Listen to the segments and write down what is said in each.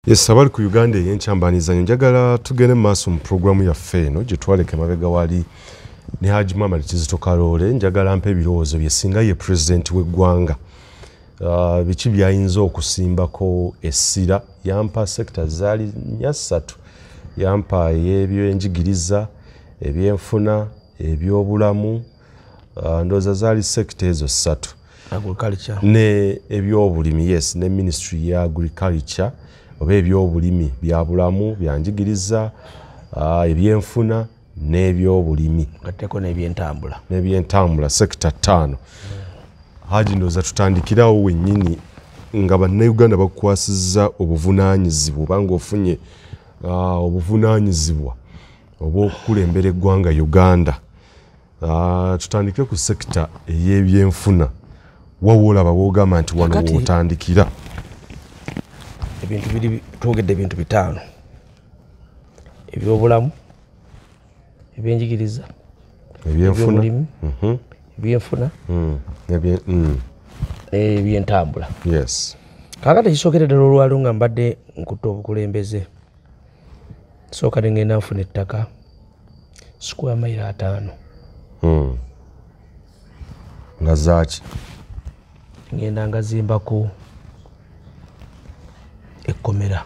Yes, abali ku Uganda y'enkyambanizanyo njagala tugende maaso mu programu yaffe eno gye twaleka mabega wali ne Haji Muhammad Kizito Kalole. Njagala mpe ebirowoozo bye singa ye president w'eggwanga biki byayinza okusimbako essira. Yampa sekta zaali nnyasatu, yampa ebyenjigiriza, ebyenfuna, ebyobulamu, ndowooza zaali sekta ezo ssatu, agriculture ne ebyobulimi. Yes, ne ministry ya agriculture oba ebyobulimi, byabulamu, byanjigiriza, ebyenfuna n'ebyobulimi, gatteko n'ebyentambula, sekta 5. Haji ndowooza tutandikirawo wennyini nga bannayuganda bakukwasizza obuvunaanyizibwa oba ng'ofunye obuvunaanyizibwa obw'okukulembera eggwanga Uganda. Tutandike ku sekta ey'ebyenfuna. Wawolaba w'ogamba nti wano w'otandikira. Ebintu biri twogedde ebintu bitaano: ebyobulamu, ebyenjigiriza, ebyenfuna, ebyenfuna, ebyentambula. Yes. Kaakati kisookera ddala olwaliwo nga mbadde nkutta obukulembeze, sooka ne ngenda nfuna ettaka square mile 5. Nga zaaki? Ngenda ngazimbako ekkomera.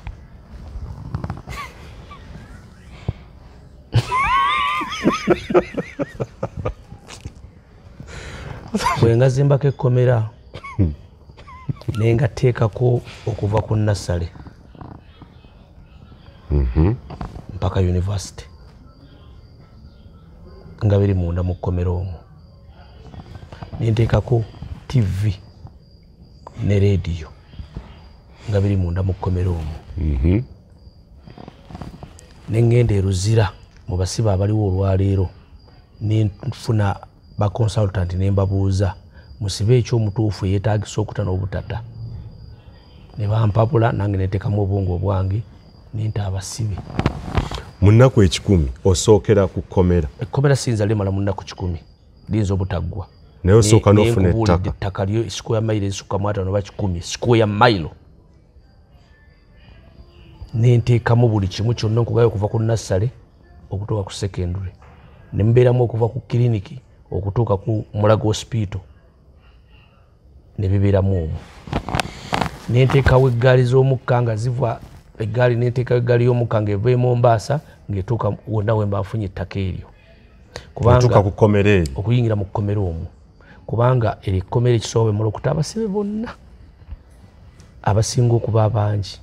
Bwe ngazimbako ekkomera naye nga teekako okuva ku nassale mpaka university nga biri munda mu kkomera omwo. Nenteekako TV ne radio nga biri munda mu kkomera omwo. Nengenda eruzira mu basibe abaliwo olwaleero nenfuna ba consultant nembabuuza musibe ekyomutuufu yeetagisa okuta n'obutata, ne bampapula nange neteekamu obwongo bwange nenta abasibe. Mu nnaku 10 osookera ku kkomera? Ekkomera siyinza limala mu nnaku 10, liyinza obutaggwa. Naye osooka n'ofuna ettaka? Ettaka lyo square mile ezisukka mu 5 oba 10, square mile. Nenteekamu buli kimu kyonna okugayo okuva ku nassale okutuuka ku secondary, ne mubeeramu okuva ku kiriniki okutuuka ku Mulago hospital, ne bibeeramu omwo. Nenteekawo eggaali z'omukka nga ziva eggaali, nenteekawo eggaali y'omukka ng'eva e Mombasa ng'etuuka wonna we mbafunye ettaka eryo. Kubanga ku kkomera eyo, okuyingira mu kkomera omwo, kubanga ekkomera ekisobola bemala okuta abasibe bonna abasinga okuba abangi.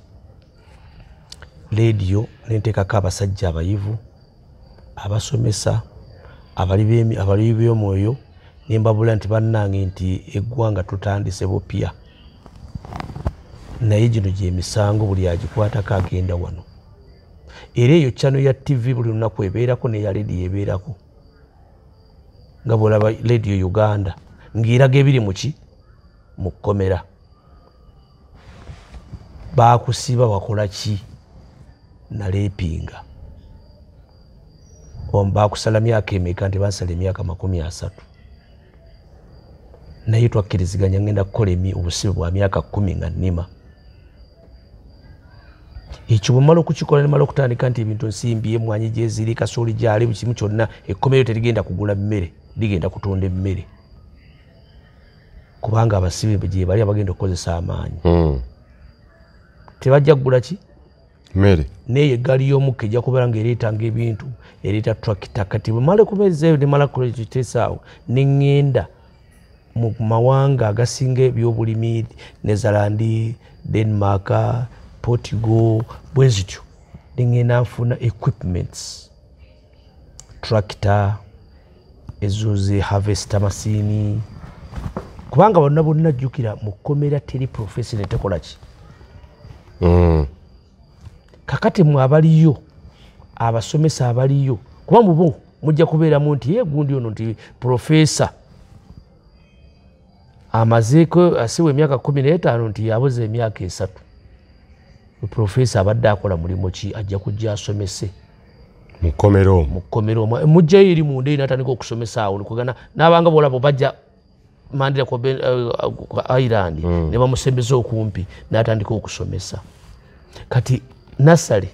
Radio nenteekako abasajja abayivu, abasomesa, abali b'omwoyo, nembabula nti bannange nti eggwanga tutandise bupya, naye gino gy'emisango buli agikwatako agenda wano. Era eyo channel ya TV buli lunaku ebeerako n'eya radio ebeerako, nga bw'olaba Radio Uganda ng'eraga ebiri mu ki mu kkomera. Baakusiba wakola ki? Naleepinga. Baakusala myaka emeka? Nti bansala emyaka 30. Naye twakkiriziganya ngenda kukola obusibe bwa myaka 10 nga nnima. Ekyo bwe mmala okukikola ne mmala okutandika nti ebintu nsimbye, emmwanyi gyeziri, kasooli gyali, buli kimu kyonna, ekkomero terigenda kugula mmere, ligenda kutunda emmere. Kubanga abasibe gye bali abagenda okukozesa amaanyi. Tebajja kugula ki? Mmere. Naye eggaali y'omukka ejja kubeera ng'ereetanga ebintu, ereeta tractor. Kati bwe mmala kubeeza eyo ne mmala kukiteesaawo, ne ŋŋenda mu mawanga agasinga ebyobulimi, Netherland, Denmark, Portugal, bwe zityo, ne ŋŋenda nfuna equipments, tractor, ezo ze harvester machine. Kubanga bonna jjukira mu kkomera teri profession etekola ki? Kakati mwe abaliyo, abasomesa abaliyo, kuba mubo mujja kubeeramu nti gundi ono nti profesa amazeeko asiwa emyaka 15 nti yabuze emyaka 3. Profesa abadde akola mulimu ki? Ajja kujja asomese mu kkomera omwo. Mu kkomera omwo mujjayo eri munda n'atandika okusomesa awo, nikugana n'abanga boolaba bajja Mandela ku Island ne bamusembeza okumpi n'atandika okusomesa. kati nasale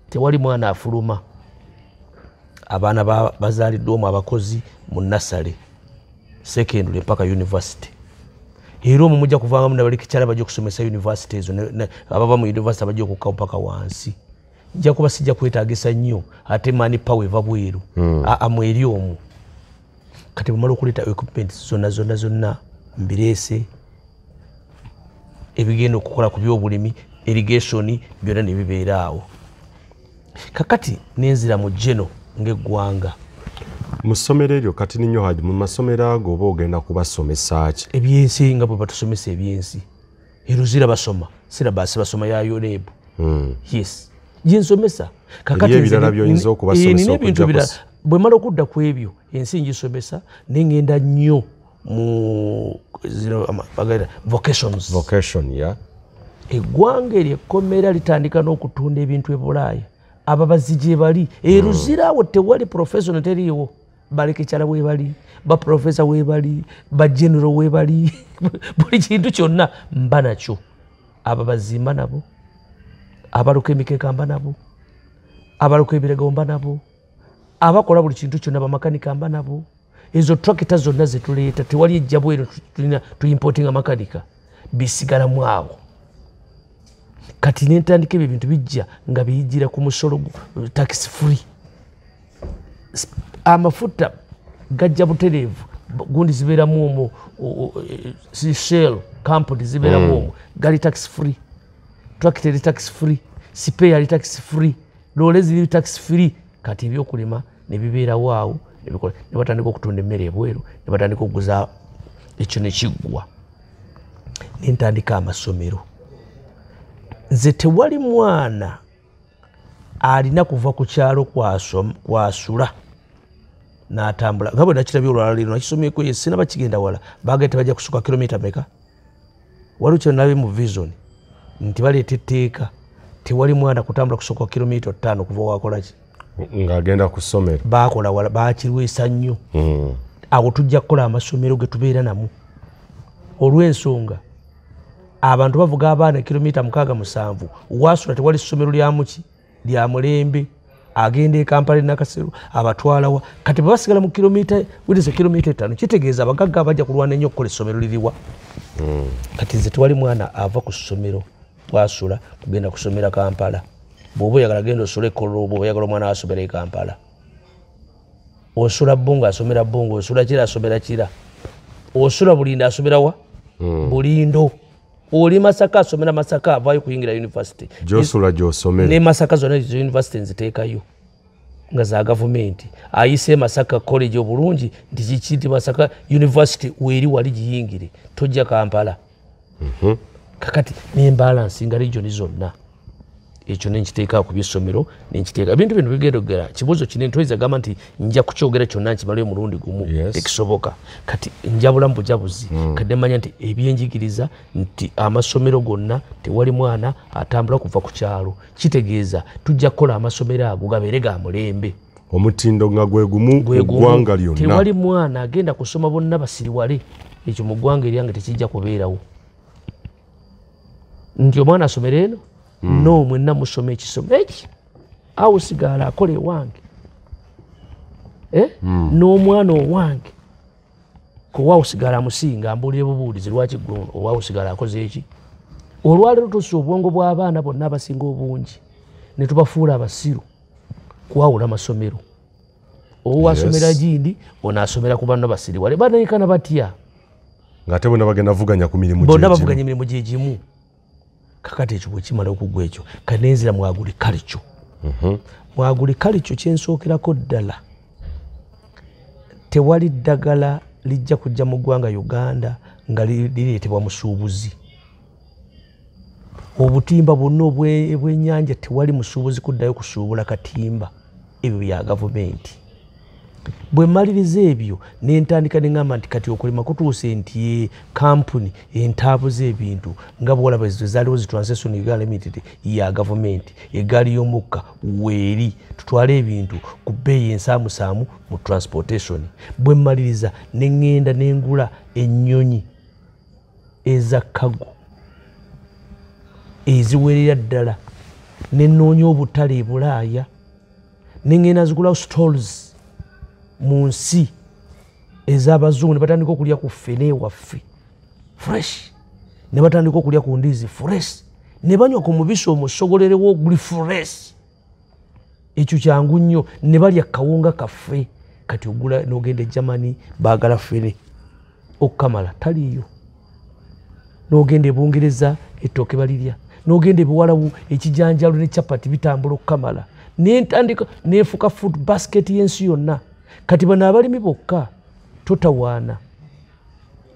tewali mwana afuluma abaana bazaliddwamu abakozi mu nasale secondary mpaka university era omwo mujja kuvangamu nabalikikyala bajja okusomesa university ezo abava mu university bajja okukkawo mpaka wansi nja kuba sijja kwetaagisa nnyo ate mani pawa eva bweru amweri omwo kati bwemala okuleeta equipment zonna mbireese ebigenda okukola ku byobulimi irrigation byonna ne bibeera awo kakati nenzira mu geno ng'eggwanga mu ssomero eryo kati ninyo Haji mu masomero ago oba ogenda kubasomesa ki ebyensi nga bwe batusomesa ebyensi eruzira basoma sirabasi basoma ya UNEB yes gyensomesa kakati ebirala by'oyinza okubasomesa okujja bwe mala okudda ku ebyo ensi ngisomesa nengenda nnyo mu vocation ya eggwanga eryo ekkomera litandika n'okutunda ebintu e Bulaaya ababazi gye bali eruzira awo tewali professional teriiwo balekekyala webali baprofesa webali bagenero webali buli kintu kyonna mba nakyo ababazi mba nabo abaluka emikeeka mba nabo abaluka ebirego mba nabo abakola buli kintu kyonna bamakanika mba nabo ezo trakita zonna zetuleeta tewali ejjabu eno tulina tuimportinga makanika bisigalamu awo kati nentandika ebyo ebintu bijja nga biyijjira ku musolo tax free amafuta gajja butereevu gundi zibeeramu omwo shell company zibeeramu omwo gali tax free tractor eri tax free spare eri tax free loole ziri tax free kati ebyokulima ne bibeerawo awo ne batandika okutunda emmere ebweru ne batandika okuguza ekyo ne kiggwa nentandika amasomero nze tewali mwana alina kuva ku kyalo kwasula n'atambula nga bwe nakirabye olwala lino nakisomyeko ye sinaba kigenda wala bagenda tebajja kusuka kilomita meka waliwo kyo nalabe mu vision nti baleeta etteeka tewali mwana kutambula kusooka kilomita 5 kuva wakolaki ng'agenda ku ssomero baakola wala baakirwesa nnyo awo tujja kukola amasomero ge tubeera namu olw'ensonga abantu bavuga abaana kilomita 67 wasula tewali ssomero lyamuki lya Mulembe agenda e Kampala Nakasero abatwalawa kati basigala mu kilomita witise kilomita 5 kitegeeza abagagga abajja kulwana ennyo okukola essomero liriwa kati nze tewali mwana ava ku ssomero wasula kugenda kusomera Kampala bw'oba oyagala genda osula Kololo bw'oba oyagala omwana asomera e Kampala osula Bongo asomera Bongo osula Kira asomera Kira osula Bulindo asomera wa Bulindo oli Masaka asomera Masaka avaayo kuyingira university gyosula gyosomera ne Masaka zonna ezo university nziteekayo nga za gavumenti ayise Masaka college obulungi nti kiki nti Masaka university weri wali giyingire tojja Kampala kakati nembalance nga region zonna ekyo nenkiteeka ku byessomero nenkiteeka ebintu bino bigendogera kibuuzo kinene toyinza gamba nti nja kukyogera kyonna nkimalayo mulundi gumu ekisoboka kati njabulamu bujabuzi kadde manya nti ebyenjigiriza nti amasomero gonna tewali mwana atambula kuva ku kyalo kitegeeza tujja kukola amasomero ago gabeere ga mulembe omutindo nga gwe gumu eggwanga lyonna tewali mwana agenda kusoma bonna basiriwale ekyo mu ggwanga eryange tekijja kubeerawo nti omwana asomera eno no mwenna musome ekisomo eki awo sigala akola ewange n'omwana owange kuwaawo sigala amusinga ambuulire bubuulizi lwaki gwe owaawo sigala akoze eki olwaleero tussa obwongo bw'abaana bonna abasinga obungi ne tubafuula abasiru kuwawula amasomero owasomera gindi onaasomera ku banno basiriwale banayikana batya ng'ate bonna bagenda vuganya ku mirimu bonna bavuganya emirimu gye gimu kakati ekyo bwe kimala okugwa ekyo kanenzira mwaguli kalikyo mwaguli kalikyo kyensookerako ddala tewali ddagala lijja kujja mu ggwanga Uganda nga lireetebwa musuubuzi obutimba bwonna obw'ennyanja tewali musuubuzi kuddayo kusuubula katimba ebyo bya gavumenti bwe mmaliriza ebyo nentandika neŋŋamba nti kati okulima kutuuse nti kampuni entaabuza ebintu nga bwolaba zaaliwo zitransaction Uganda Limited ya gavumenti eggaali y'omukka weeri tutwale ebintu ku bbeeyi ensaamusaamu mu transportation bwe mmaliriza neŋŋenda nengula ennyonyi eza kago eziwerera ddala nenoonya obutale e Bulaaya nengenda zigulawo stalls mu nsi ez'abazungu ne batandika okulya ku ffene ewaffe fresh, ne batandika okulya ku ndiizi fresh, ne banywa ku mubisi omusogolerewo oguli fresh. Ekyo kyangu nnyo. Ne balya kawunga kaffe. Kati ogula n'ogenda e Germany baagala ffene okukamala taliiyo. N'ogenda e Bungereza ettooke balirya, n'ogenda e Buwarabu ekijanjalo ne capati bitambula okukamala. Nentandika neefuka food basket y'ensi yonna. Kati bano abalimi bokka totawaana.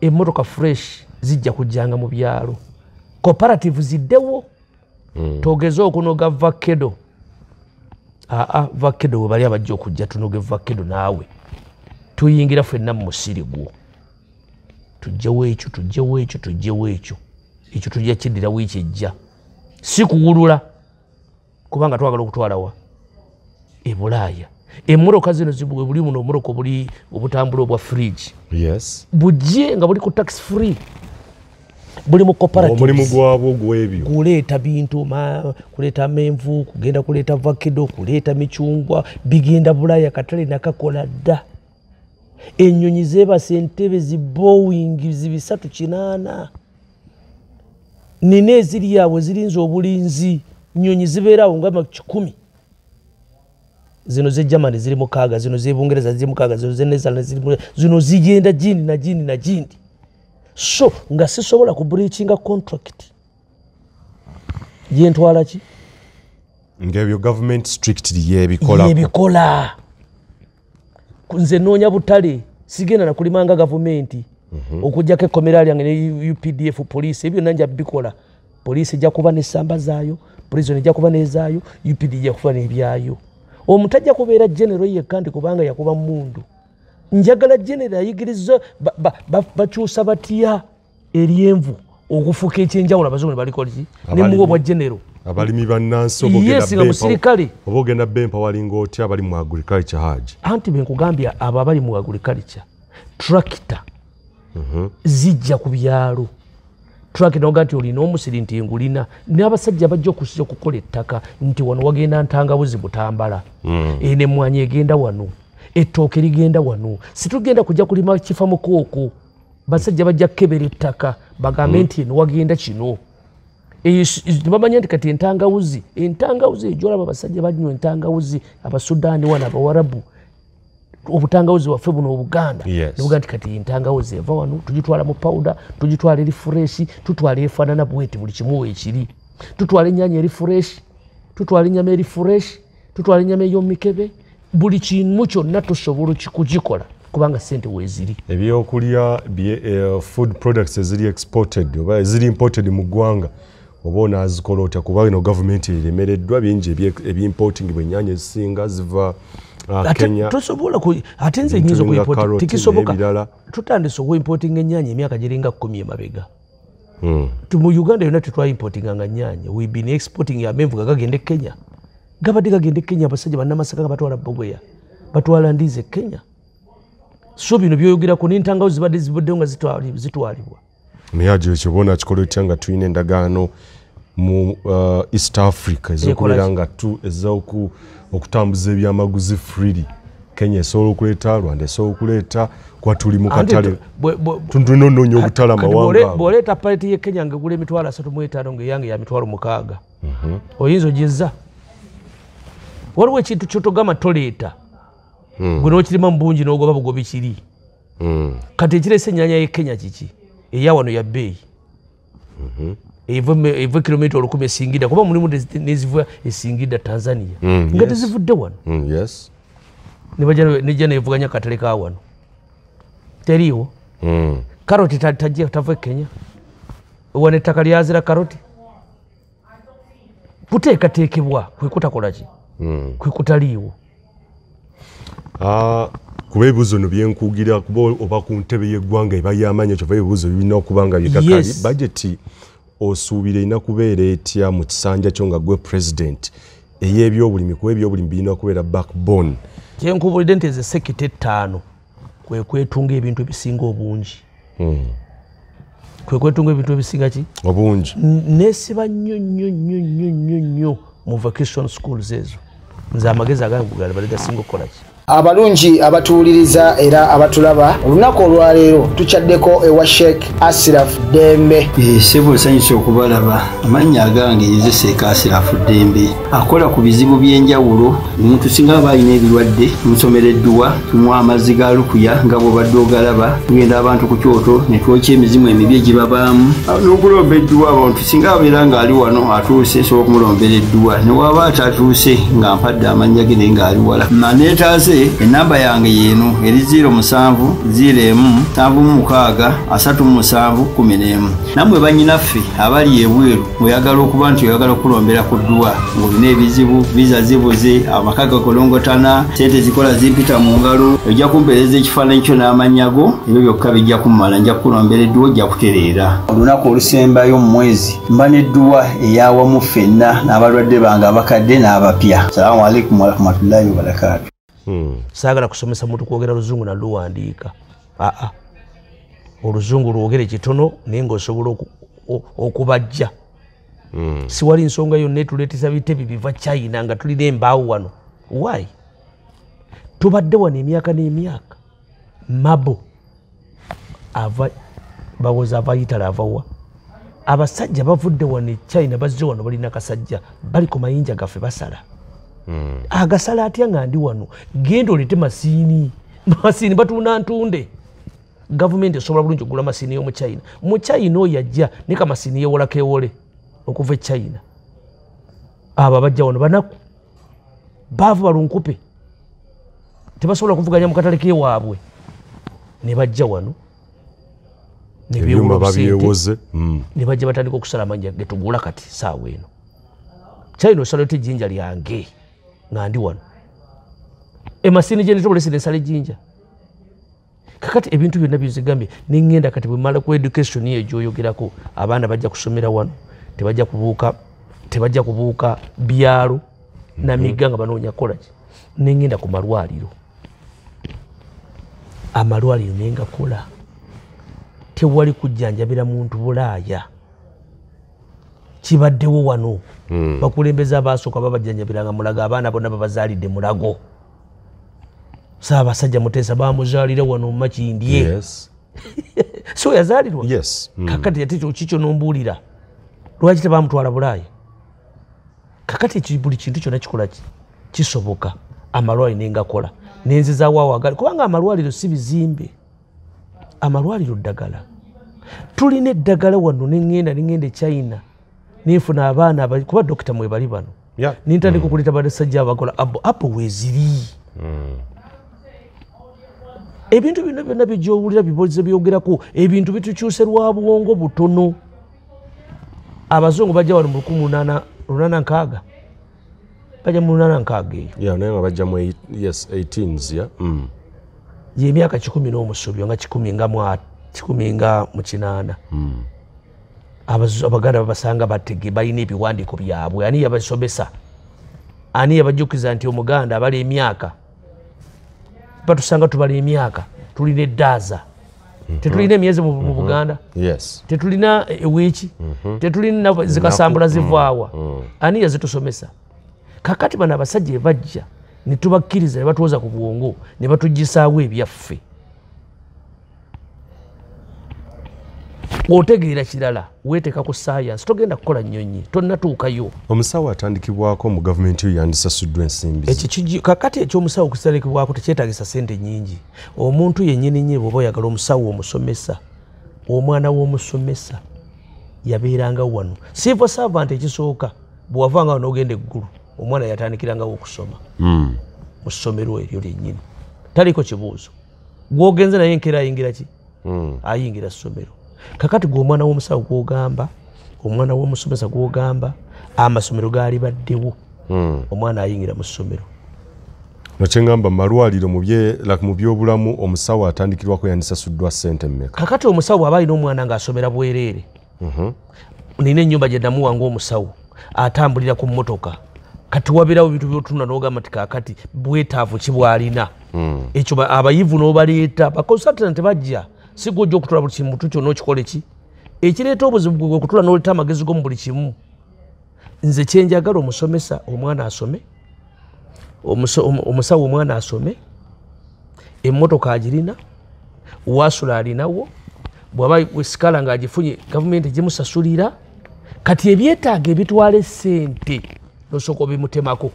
Emmotoka fresh zijja kujjanga mu byalo. Cooperative ziddewo. Togeze okunoga vakedo. Vakedo we bali abajja okujja tunoge vakedo naawe. Tuyingira ffenna mu musiri gwo. Tujjewo ekyo, tujjewo ekyo, tujjewo ekyo. Ekyo tujja kiddira wiiki ejja. Si kuwulula. Kubanga twagala okutwalawa e Bulaaya. Emmotoka zino zibwe buli muno omuloko buli obutambula obwa fridge. Yes. Bujje nga buli ku tax free. Buli mu cooperative. Omulimu gwabwo gw'ebyo. Kuleeta bintu, kuleeta amenvu, kugenda kuleeta vakedo, kuleeta michungwa, bigenda Bulaaya katale nakakola dda. Ennyonyi zeebase entebe zi Boeing zibisatu 8. Nina eziri awo zirinza obulinzi. Nnyonyi zibeerawo nga 10. Zino ze Germany ziri 6, zino ze Bungereza ziri 6, zino ze Netherlands ziri zino zigenda jindi na jindi na jindi. So nga sisobola ku breachinga contract. Yentwala ki? Ng'ebyo government strictly yebikola. Yebikola. Nze noonya butale sigenda na kulimanga gavumenti. Okujjako ekkomera lyange ne UPDF police ebyo nanja bikola. Police ejja kuba n'essamba zaayo, prison ejja kuba n'ezaayo, UPD ejja kuba n'ebyayo. Omutajja kubeera general yekka nti kubanga yakuba mundu. Njagala general ayigiriza bakyusa batya eryenvu okufuka ekyenjawulo abazungu baliko ki ne muwo bwa general. Abalimi bannansi obogenda bempa walinga otya abali mu agriculture haji. Anti benkugambya abo abali mu agriculture tractor zijja ku byalo. Tractor noga nti olina omusiri nti ngulina n'abasajja bajja okusiza okukola ettaka nti wano wagenda ntangabuzi Butambala. Ene mwanya egenda wano. Ettooke ligenda wano. Situgenda kujja kulima kifa mukooko. Basajja bajja kebera ettaka bagambe nti eno wagenda kino. Bamanya nti kati entangawuzi ejolaba abasajja banywa entangawuzi Abasudaani wana Abawarabu. Obutangawuzi waffe buno Obuganda. Noga nti kati entangawuzi eva wano tugitwala mu powder, tugitwala eri fresh, tutwala efaanana bweti buli kimu ekiri. Tutwala ennyaanya eri fresh, tutwala ennyama eri fresh, tutwala ennyama ey'omukebe. Buli kimu kyonna tusobola kukikola kubanga ssente weeziri. Ebyokulya food products eziri exported oba eziri imported mu ggwanga oba onaazikola otya kuba ino gavumenti eremereddwa bingi ebyimporting bw'ennyaanya ezisinga ziva Kenya. Tosobola ate nze nnyinza okuimport tekisoboka. Tutandise okuimporting ennyaanya emyaka giringa 10 emabega. Mu Uganda yonna tetwaimportinganga nnyaanya. We been exporting amenvu gagende Kenya. Gabadde gagende Kenya abasajja bannamasaka batwala Bogoya. Batwala ndiize e Kenya. So bino byoyogerako n'entangawuzi zibadde zibaddewo nga zitwalibwa. Naye ajo kyobona kikola otya nga tulina endagaano mu East Africa ezokubeera nga okutambuza ebyamaguzi freely. Kenya esobola okuleeta, Rwanda esobola okuleeta, kuba tuli mu katale. Tulina onnoonya obutala amawanga. Bw'oleeta paleti y'e Kenya ng'egula emitwalo 35 ng'eyange ya mitwalo 6. Oyinza ogyezza. Waliwo ekintu ky'otogamba toleeta. Gwe n'okirima mu bungi n'ogoba bugobi kiri. Kati ekireese ennyaanya y'e Kenya kiki? Eya wano ya bbeeyi. Eva kilomita 10 Singida kuba mulimu neziva e Singida Tanzania. Nga tezivudde wano. Yes. Nejja nevuganya katale ka wano. Teriiwo. Karoti tajja tava Kenya. Wane ettaka lyazira karoti. Kuteekateekebwa kwe kutakola ki? Kwe kutaliiwo. Kuba ebibuzo no byenkugira kuba oba ku ntebe y'eggwanga eba y'amaanyi ekyo ebibuzo birina okuba nga byekakali. Budget osuubira erina kubeera etya mu kisanja kyo nga gwe president ey'ebyobulimi kuba ebyobulimi birina kubeera backbone. Kyenkubulidde nti eze sekita 5 kwe kwetunga ebintu ebisinga obungi. Kwe kwetunga ebintu ebisinga ki? Obungi. Neesiba nnyo mu vacation schools ezo nze amagezi agange bali gasinga okukola ki abalungi abatuuliriza era abatulaba olunaku olwaleero tucaddeko ewa Sheikh Ashraf Dembe sebo sanyusa okubalaba amannya agange yezeseeka Ashraf Dembe akola ku bizibu by'enjawulo omuntu singa aba alina ebirwadde musomereddwa tumuwa amazzi ga lukuya nga bw'obadde ogalaba tugenda abantu ku kyoto ne twokya emizimu emibi egibabaamu n'okulomba edduwa abantu singa abeera ng'ali wano atuuse sobola okumulombera edduwa ne waba atatuuse nga mpadde amannya ge naye ng'ali wala maneetaase enamba yange yeno eri 0707363711 namwe banyinaffe abali ebweru oyagala okuba nti oyagala okulombera ku dduwa ng'olina ebizibu viza zibuze amaka gakolongotana sente zikola zimpita mu ngalo ojja kumpeereza ekifaananyi kyo n'amanyago ebyo byokka bijja kummala nja kukulombera edduwa ojja kutereera olunaku olusembayo mu mwezi mba n'edduwa eyawamu ffenna n'abalwadde bange abakadde n'abapya salaamu alaikum warahmatullahi wabarakatu saagala kusomesa muntu kwogera luzungu na luwandiika oluzungu lwogere kitono naye ng'osobola okubajja siwali nsonga yonna etuleetesa bitebi biva China nga tulina embaawo wano why tubadde wano emyaka n'emyaka mabo bawoza ava Italy avawa abasajja bavudde wano e China bazze wano balina kasajja bali ku mayinja gaffe basala agasala atya nga ndi wano genda olete masiini batuuna ntunde gavumenti esobola bulungi okugula masiini y'omu China mu China oyo yajja ne kamasiini yewolako ewole okuva e China abo abajja wano banaku baavu balunkupe tebasobola kuvuganya mu katale k'ewaabwe ne bajja wano ebyuma babyewoze ne bajja batandika okusala amanja getugula kati saawa eno China osala oti ejjinja lyange nga ndi wano emasiini gye nitobole sinesala ejjinja kakati ebintu byonna byozigambye nengenda kati bwe mala ku education ye gyoyogerako abaana bajja kusomera wano tebajja kubuuka byalo na miga nga banoonya kukola ki nengenda ku malwaliro amalwaliro nengakola tewali kujjanjabira muntu Bulaaya kibaddewo wano bakulembeza abasooka babajjanjabiranga Mulago abaana bonna babazaalidde Mulago Ssaabasajja Muteesa bamuzaalire wano mu Makindye so yazaalirwa kakati ate kikyo nombuulira lwaki tebamutwala Bulaaya kakati buli kintu kyonna kikola kisoboka amalwaliro nengakola nenzizaawo awagali kubanga amalwaliro si bizimbe amalwaliro ddagala tulina eddagala wano nengenda China nifuna abaana kuba dokita mwe bali bano nintandika okuleta basajja abakola abo weeziri ebintu byonna by'ogyowulira biboze byogerako ebintu bitukyuse lwa buwongo butono abazungu bajja wano mu 1860 bajja mu 1860 eyo naye nga bajja mu 18s y'emyaka 10 n'omusobyo nga 10 nga mu 8 abaganda babasanga batege balina ebiwandiiko byabwe ani yabasomesa ani yabajjukiza nti omuganda abala emyaka batusanga tubala emyaka tulina eddaaza tetulina emyezi mu Buganda tetulina ewiiki tetulina zikasambula zivaawa ani yazitusomesa kakati bano abasajja bajja ne tubakkiriza ne batuwoza ku bwongo ne batuggisaawo ebyaffe otegeera kirala weeteeka ku science togenda kukola nnyonyi tonnatuukayo omusawo atandikibwako mu gavumenti oyo yandisasuddwa ensimbi kakati ekyomusawo okutandikibwako tekyetagisa sente nnyingi omuntu yennyini nnyini bw'oba oyagala omusawo omusomesa omwana w'omusomesa yabeeranga wano civil servant ekisooka bw'wavanga n'ogenda eggulu omwana yatandikirangawo okusoma mu ssomero eryo lyennyini taliko kibuuzo gw'ogenze naye enkeera ayingira ki ayingira ssomero kakati gw'omwana w'omusawo gw'ogamba omwana w'omusomesa gw'ogamba amasomero gaali baddewo omwana ayingira mu ssomero nakyengamba malwaliro mu byobulamu omusawo atandikirwako yandisasuddwa ssente mmeka kakati omusawo aba alina omwana ng'asomera bwereere nina ennyumba gye namuwa ng'omusawo atambulira ku mmotoka kati wabeerawo ebintu by'otunda n'ogamba ti kakati bwetaavu ki bw'alina ekyo abayivu n'obaleeta bakonsultant bajja si gwojja okutula buli kimuntu kyonna okikole ki ekireeta obuzibu gwe kutula n'oleta amagezi go mu buli kimu nze kyenjagala omusomesa omwana asome, omusawo omwana asome, emmotoka agirina, wasula alinawo, bw'aba sikala ng'agifunye gavumenti gimusasulira. Kati ebyetaaga ebitwala essente nosooka obimutemako.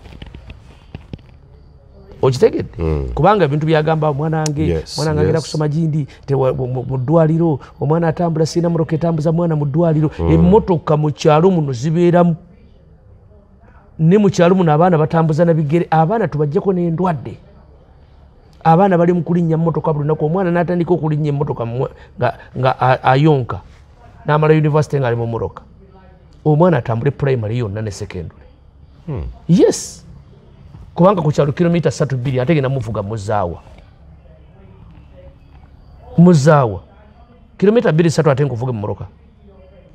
Okitegedde? Kubanga ebintu byagamba omwana wange agenda kusoma gindi mu ddwaliro, omwana atambula sirina motoka etambuza mwana mu ddwaliro. Emmotoka mu kyalo muno zibeeramu, ne mu kyalo muno abaana batambuza na bigere, abaana tubajjeko n'endwadde. Abaana bali mu kulinnya mmotoka buli lunaku, omwana n'atandika okulinnya emmotoka nga ayonka n'amala yunivasite ng'ali mu mmotoka. Omwana atambule primary yonna ne secondary. Yes, kubanga ku kyalo kilomita 3-2 ate genda muvuga muzaawa kilomita 2-3 ate nkuvuga mu mmotoka.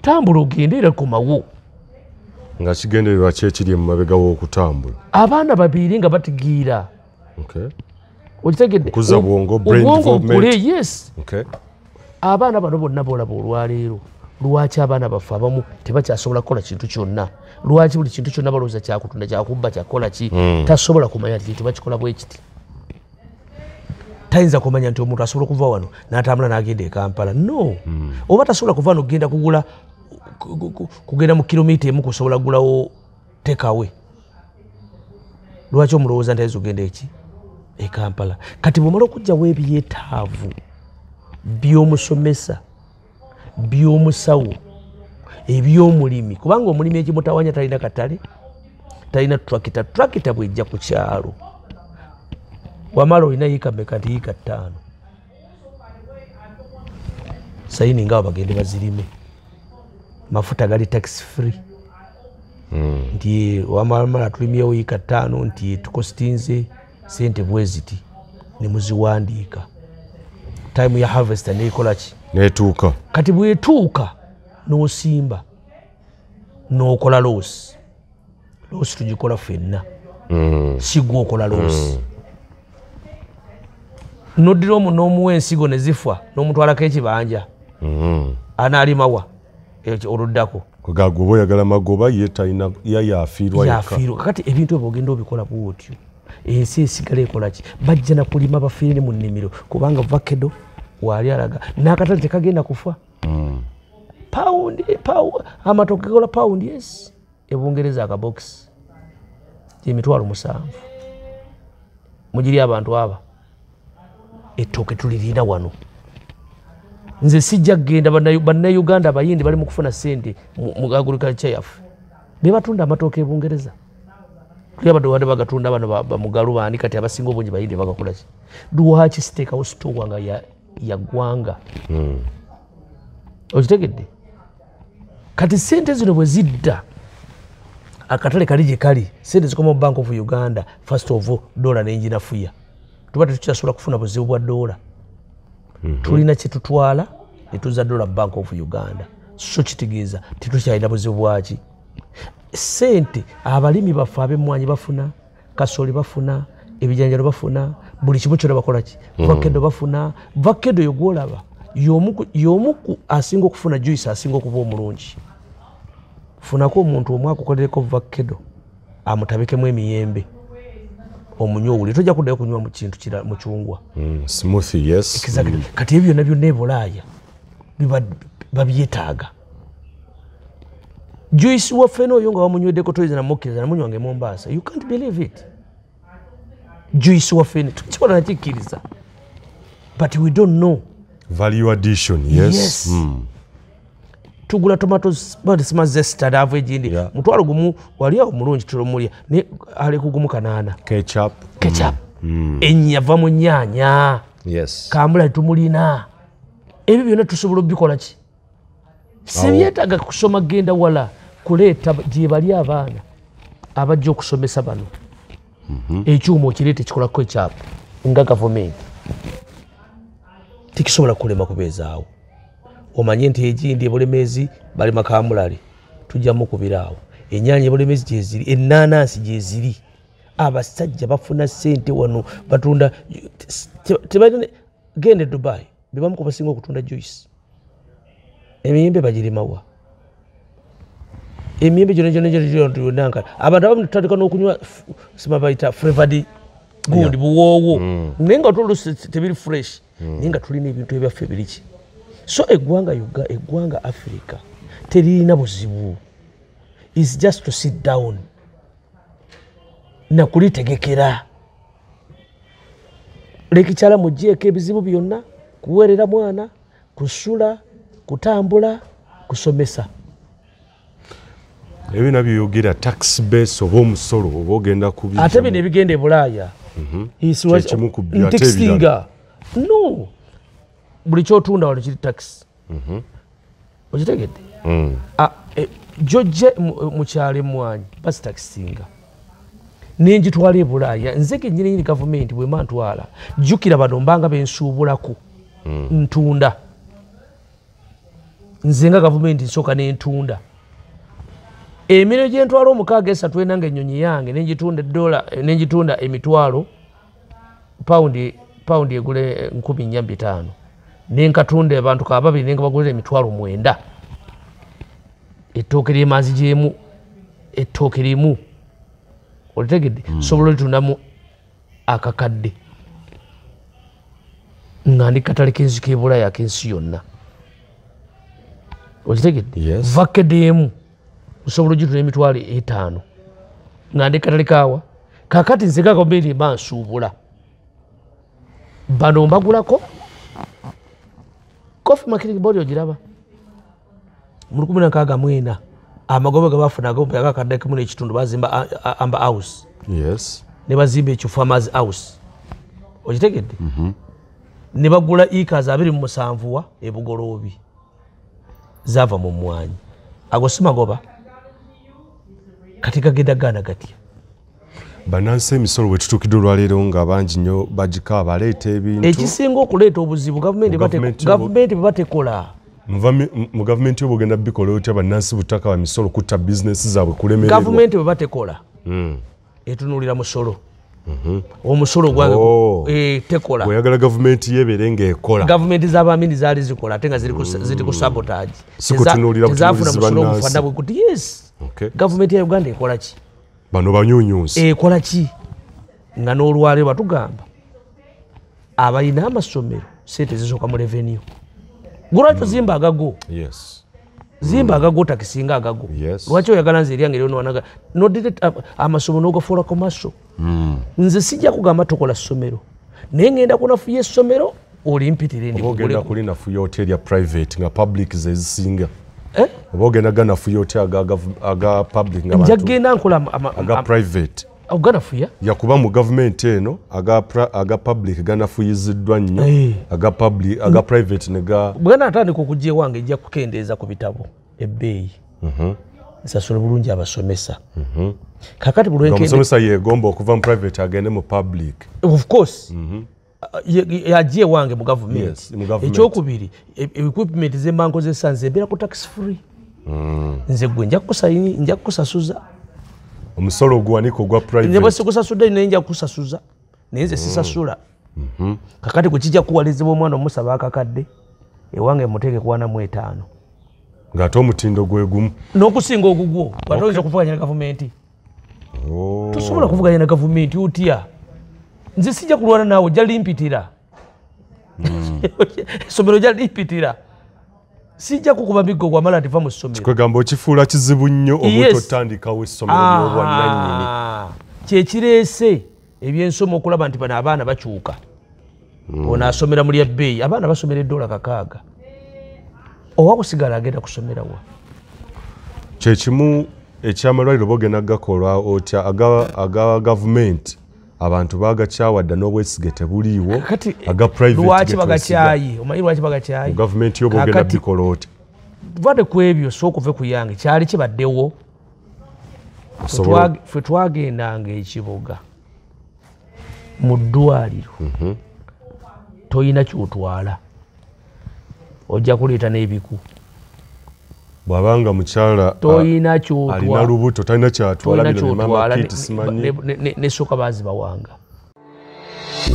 Tambula ogende era komawo. Nga kigendererwa kyekiri mu mabega w'okutambula. Abaana babiri nga batigiira. Okay. Okitegedde? Kuza bwongo, brain development. Yes. Okay. Abaana bano bonna boolaba olwaleero. Lwaki abaana baffe abamu tebakyasobola kukola kintu kyonna? Lwaki buli kintu kyonna balowooza kyakutunda, kyakubba, kyakola ki? Tasobola kumanya nti tebakikola bwe kiti. Tayinza kumanya nti omuntu asobola kuva wano n'atambula n'agenda e Kampala. No. Oba tasobola kuva wano kugenda kugenda mu kilomita emu kusobola kugulawo takeaway. Lwaki omulowooza nti ayinza okugenda eki? E Kampala. Kati bw'omala okugyawo ebyetaavu by'omusomesa, by'omusawo, eby'omulimi, kubanga omulimi ekimutawanya talina katale, talina tractor bw'ejja ku kyalo wamala olina yiika mmeka? Nti yiika 5. Sayini ngaawo bagende bazirime, mafuta gali tax free. Nti wamala tulimyewo yiika 5 nti tukositinze sente bweziti ne muziwandiika. Time ya harvest nekola ki? Netuuka. Kati bwetuuka n'osimba n'okola loss tugikola ffenna. Si gwe okola loss. N'oddira omu n'omuwa ensigo ne zifa n'omutwalako ekibanja. Anaalimawa oluddako. Kugagwe oyagala magoba ye talina yafiirwa yekka. Kati ebintu ebyo ogenda obikola bw'otyo. Ensi esigala ekola ki? Bajja na kulima bafiire mu nnimiro kubanga vakedo wali alaga n'akatale tekagenda kufa. Pound amatoke gola pound. Yes, ebungereza akabox emitwalo 7 mugiri abantu aba ettooke tulirina wano. Nze sijja kugenda bannayuganda abayindi bali mu kufuna ssente mu agriculture yaffe be batunda amatooke ebungereza. Tuyabadde wadde bagatunda bano bamugalu baani kati abasinga obungi bayindi bagakola ki? Lwaki siteekawo sitoowa nga ya ggwanga? Okitegedde? Kati ssente zino bwe zidda akatale kali gye kali, ssente zikoma mu Bank of Uganda, first of all dola n'enginafuya. Tuba tetukyasobola kufuna buzibu bwa dola. Tulina kye tutwala ne tuzza dola Bank of Uganda. So kitegeeza tetukyalina buzibu bwaki? Ssente abalimi baffe ab'emmwanyi bafuna, kasooli bafuna, ebijanjalo bafuna, buli kimu kyonna bakola ki? Vakedo bafuna. Vakedo yo gwolaba y'omu asinga okufuna juice asinga okuba omulungi. Funako omuntu omwaka okolereko vakedo amutabikemu emiyembe omunyowuli, tojja kuddayo kunywa mu kintu kira mucungwa. Smoothie, yes. Exactly. Kati ebyo byonna byonna e Bulaaya babyetaaga. Juice waffe n'oyo nga wamunyweddeko toyiza namukkiriza namunywanga e Mombasa. You can't believe it. Juice waffe tukisobola nakikkiriza. But we don't know. Value addition, yes. Tugula tomatoes badisima zesta ava egindi. Mutwalo gumu wali awo mulungi tulomulya ne ali kugumu kanaana. Ketchup. Ennyava mu nnyaanya. Yes. Kambula tumulina. Ebyo byonna tusobola obikola ki? Sibyetaaga kusoma genda wala kuleeta gye bali abaana abajja okusomesa bano. Ekyuma okireete kikolako ekyapa nga gavumenti tikisobola kulema kubeezaawo. Omanye nti egindi ebulemeezi bali makamulali tujjamu kubiraawo. Ennyaanya ebulemeezi gyeziri, ennaanansi gyeziri. Abasajja bafuna ssente wano batunda tebalina gende Dubai bebamu ku basinga okutunda juice. Emiyembe bagirimawa. emiyembe gyonna abantu abamu tutandika n'okunywa simabayita flavored gundi buwoowo naye nga tolusi tebiri fresh naye nga tulina ebintu ebyaffe biriki so eggwanga Africa teririna buzibu is just to sit down nakulitegekera lekikyala mugyeeko ebizibu byonna kuweerera mwana kusula kutambula kusomesa ebina byogera tax base oba omusolo oba ogenda kubijja ate bino ebigenda e Bulaaya ntaxinga no buli kyotunda wano kiri tax okitegedde jojje mu kyalo emmwanyi basitakisinga nenjitwala e Bulaaya nze kennyini gavumenti bwema ntwala jjukira bano mbanga bensuubulako ntunda nze nga gavumenti nsooka n'entunda emirimu gye ntwala 6 enanga ennyonyi yange nenjitunda emitwalo paundi egule 1,450 nenkatunda abantu kababiri nenga bagulira emitwalo 9 ettooke ly'emaazi gyemu ettooke limu olitegedde sobola olitundamu akakadde nga ndi katale k'ensi k'e Bulaaya ak'ensi yonna olitegedde vakede emu osobola ogitunda emitwalo 5 nga ndi katale kaawa kakati nze gavumenti eba nsuubula bano mbagulako Coffee Marketing Board ogiraba mu 1964 amagoba gabafuna agomba yakakadde kimu n'ekitundu bazimba Amber House ne bazimba ekyo Farmers House okitegedde ne bagula acres 27 e Bugoloobi zava mu mmwanyi ago simagoba kati gagenda gana gatya banansi emisolo bwe tutuukidde olwaleero nga bangi nnyo bagika baleeta ebintu ekisinga okuleeta obuzibu gavumenti bebatekola mu gavumenti oba ogenda bikola otya bannansi butaka ba misolo kutta bizinesi zaabwe kulemererwa gavumenti bebatekola etunuulira musolo omusolo gwange tekola oyagala gavumenti yebeere ng'ekola gavumenti z'abaamini zaali zikola ate nga ziri ku sabotage tezafuna musolo omufaana bwe kuti yes gavumenti ya Uganda ekola ki bano banyuunyuusi ekola ki nga n'olwaleero batugamba abalina amasomero sente zisooka mu revenue gulwakyo zimba agago zimba agago takisinga agago lwaki oyagala nze eryange lyonwanaga nodire amasomero n'ogafuula ku maso nze sijja kugamba tokola ssomero naye ngenda kunafuya essomero olimpitire ndiogenda kuli nafuya hoteri ya private nga public zezisinga oba ogenda ganafuya otya aga public njagenda nkola aga private oganafuya yakuba mu gavumenti eno aga public ganafuyiziddwa nnyo aga private bwena atandika okujja ewange ejja kukendeeza ku bitabo ebbeeyi nsasula bulungi abasomesa kakati omusomesa yegomba okuva mu private agende mu public of course yajja ewange mu gavumenti ekyokubiri equipment zemba nkozesa nze ebeera ku tax free nze gwe nja kukusasuza omusolo ogwanika ogwa private ne bwe sikusasudde naye nja kukusasuza naye nze sisasula kakati gwe kijja kuwalizibwa omwana omusaba akakadde ewange muteeke ku 45 ng'ate omutindo gwe gumu n'okusinga ogugwo ate oyinza okuvuganya ne gavumenti tosobola kuvuganya ne gavumenti otya nze sijja kulwana naawe ojja limpitira essomero ojja limpitira sijja kukuba miggo gwamala nti va mu ssomero kikwegamba okifuula kizibu nnyo obutotandikawo essomero ly'obwannannyini kyekireese ebyensoma okulaba nti bano abaana bakyuka ono asomera mu lya bbeeyi abaana basomera $6 owa kusigala agenda kusomerawa kyekimu ekyamalwaliro bogenda gakolwa otya aga gavumenti abantu bagakyawadda n'obwesige tebuliiwo aga private lwaki bagakyayi omanyi lwaki bagakyayi gavumenti yoba ogenda bikola otya vade ku ebyo sookuve ku yange kyali kibaddewo ffe twagendanga ekibuga mu ddwaliro toyina kyotwala ojja kuleeta n'ebiku bw'abanga mukyala toyina kyotwala alina lubuto talina kyatwala bino mama kiti simanyi ne soka bazi bawanga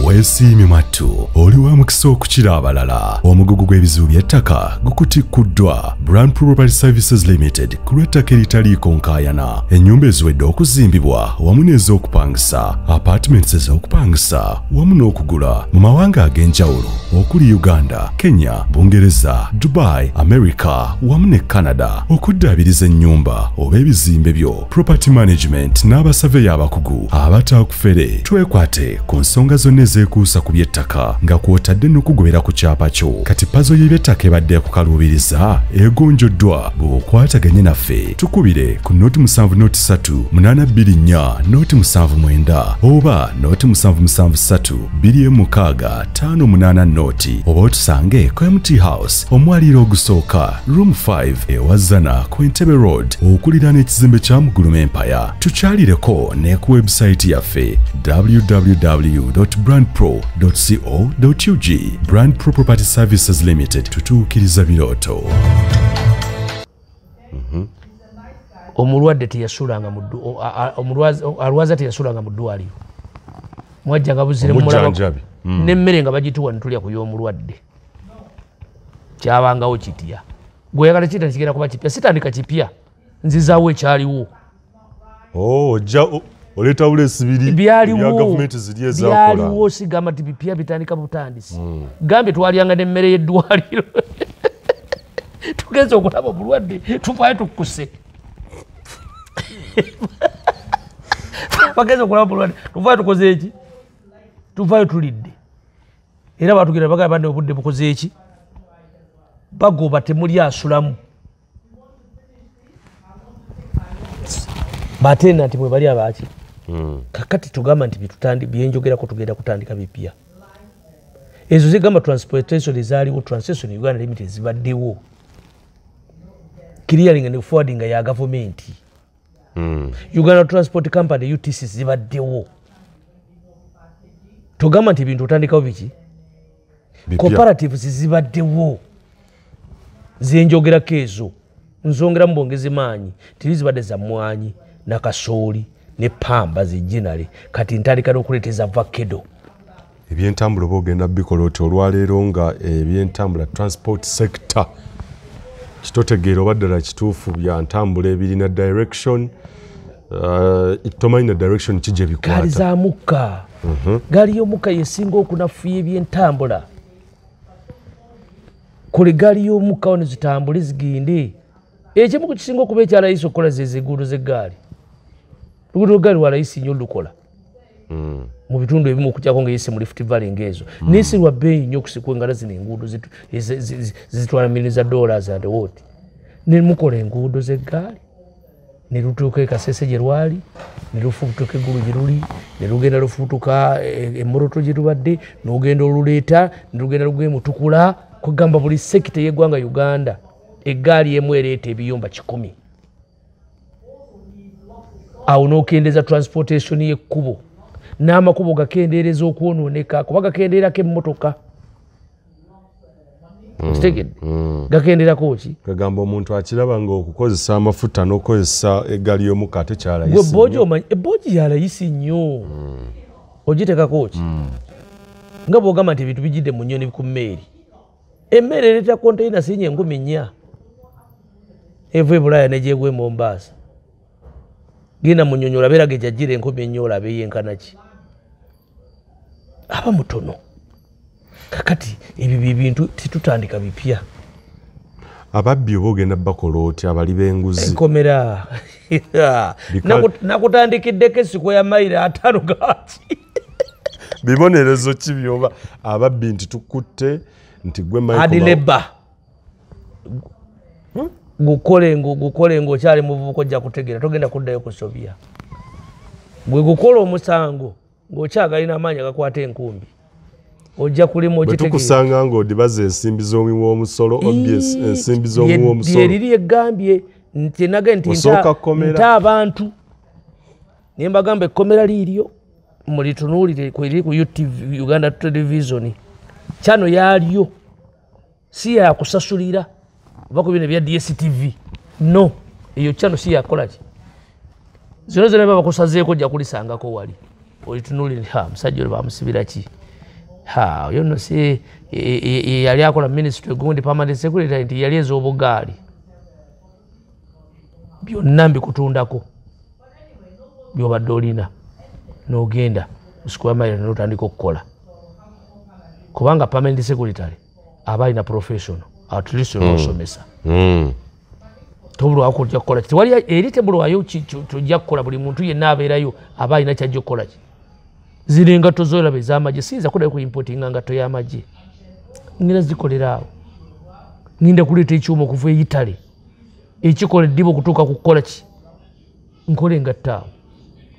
weesiimye mwattu oli wa mukisa okukira abalala. Omugugu gw'ebizibu by'ettaka gukutikuddwa Brand Property Services Limited ku lw'ettaka eritaliiko nkaayana. Ennyumba eziwedde okuzimbibwa wamu n'ez'okupangisa, apartments ez'okupangisa wamu n'okugula mu mawanga ag'enjawulo okuli Uganda, Kenya, Bungereza, Dubai, America wamu ne Canada. Okuddaabiriza ennyumba oba ebizimbe byo, property management n'abasaveya abakugu abataakufere. Twekwate ku nsonga zonna ezeekuusa ku by'ettaka nga kw'otadde n'okugobera ku kyapa kyo. Kati pazo y'eby'ettaka ebadde okukaluubiriza egonjoddwa bw'okwataganye naffe. Tukubire ku noti 703 noti 79 oba noti 773 noti oba otusange ku MT House omwaliiro ogusooka room 5 ewazana ku Entebbe Road okuliraana ekizimbe kya Muguluma Empire. Tukyalireko ne ku website yaffe www.brandpro.co.ug. Brand Pro Property Services Limited, tutuukiriza birooto. Omulwadde teyasulanga alwaza teyasulanga mu ddwaliro. Mwajjanga buzire mulaba n'emmere nga bagituwa ne tulya ku y'omulwadde. Kyabangawo kitya. Gwe yagala kita kigenda kuba kipya. Sitandika kipya. Nzizaawo ekyaliwo. Oleta bulesi biri bya government ziliye zakola. Byaliwo sigamba ti bipya bitandika butandisi. Gambe twalyanga n'emmere y'eddwaliro. Tugenze okulaba bulwadde tuvayo tukuse. Bageze okulaba bulwadde tuvayo tukoze eki? Tuvayo tulidde. Era batugenda bagamba bande obudde bukoze eki? Bagoba temuli asulamu. Batena ati mwe bali abaki. Kakati tugamba nti bitutandi byenjogerako tugenda kutandika bipya. Ezo zigamba transportation ezaaliwo, transportation Uganda Limited zibaddewo. Clearing and forwarding ya government. Uganda Transport Company UTC zibaddewo. Tugamba nti bintu tutandikawo biki? Cooperatives zibaddewo. Zenjogerako ezo. Nzongera mbongeze maanyi. Tizibadde za mwanyi na kasooli ne pamba zijinale kati ntandika n'okuleeteza vakedo. Ebyentambula boogenda bikola oti olwaleero nga ebyentambula transport sector kitotegeera oba ddala kituufu bya ntambula ebirina direction tomanyi na direction kijje bikwata. Gaali za mukka. Gaali y'omukka yesinga okunafuya ebyentambula. Kule gaali y'omukka wano zitambule zigende. Ekimu ku kisinga okuba ekyalayisi okukola zeziguudo z'eggaali. Luguudo lw'eggaali walayisi nnyo lukola. Mu bitundu ebimu okugyako nga yise mu Rift Valley ng'ezo. N'ensi lwa bbeeyi nnyo okusikwengala zino enguudo zitwala millions of dollars and what. Ne mukola enguudo z'eggaali. Ne lutuuka e Kasese gye lwali, ne lufubutuka eggulu gye luli, ne lugenda lufubutuka Moroto gye lubadde, n'ogenda oluleeta, ne lugenda lugwemutukula, kugamba buli sekita y'eggwanga Uganda. Eggaali emu ereeta ebiyumba 100. Awo n'okendeza transportation y'ekkubo. N'amakubo gakendeereza okwonooneka kuba gakendeerako emmotoka. Kitegedde? Gakendeerako ki? Kagamba omuntu akiraba nga okukozesa amafuta n'okozesa eggaali y'omukka ate kyalayisi. Gwe boogi omanyi eboogi yalayisi nnyo. Ogiteekako ki? Nga bw'ogamba nti ebintu bijjidde mu nnyoni ku mmeeri. Emmere ereeta konteyina sinye 4,000. Eva e Bulaaya n'egyegwa e Mombasa. Genda mu nnyonyi olabe era gejjajjira 4,000 olabe yenkana ki? Aba mutono. Kakati ebyo bintu titutandika bipya. Ababbi oba ogenda bakola oti abali b'enguzi. Enkomera. Nakutandikiddeko esiko ya mayiro 5 gaki. Bibonerezo ki byoba ababbi nti tukutte nti gwe Michael Adileba. Gukole ng'okyali muvubuka ojja kutegeera togenda kuddayo kusobya. Gwe gukola omusango ng'okyagalina amaanyi agakwata enkumbi. Ojja kulima okitegeera. Tukusanga ng'odibaza ensimbi z'omuwi w'omusolo obvious ensimbi z'omuwi w'omusolo. Eriri egambye nti nage nti nta abantu. Ne mbagamba ekkomera liiryo mulitunuulire kweri ku UTV Uganda Television. Chano yaliyo si ya kusasulira bako bine bya DSTV. No, eyo chano si ya kola ki. Zino baba kusazeeko jja kulisangako wali. Olitunulire musajja ole bamusibira ki. oyo nno si yali akola ministry gundi permanent secretary nti yali ez'obugaali byonna mbikutundako byobadde olina n'ogenda Square Mile n'otandika okukola kubanga permanent secretary aba alina professional at least n'osomesa tobulwako ojja kukola tewali eri tebulwayo tojja kukola buli muntu yenna abeerayo aba alina kyajja okukola ki zino engatto zolaba ez'amagye siyinza kudayo ku importinga ngatto y'amagye ngenda zikolera awo ngenda kuleeta ekyuma okuva eyitale ekikola eddiba okutuuka ku kukola ki nkola engatto awo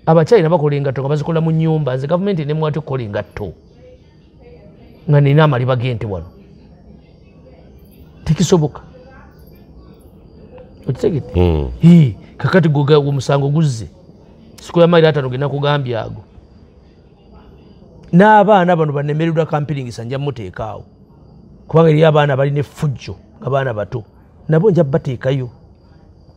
abakyalina bakola engatto nga bazikola mu nnyumba nze gavumenti nemwati okukola engatto nga nina amaliba gente wano tekisoboka okitegedde kakati omusango guzze Square Mile 5 genda kugambya ago n'abaana bano banemererwa kampiringisa nja muteekaawo kubanga eriyo abaana balina effujjo nga baana bato nabo nja bateekayo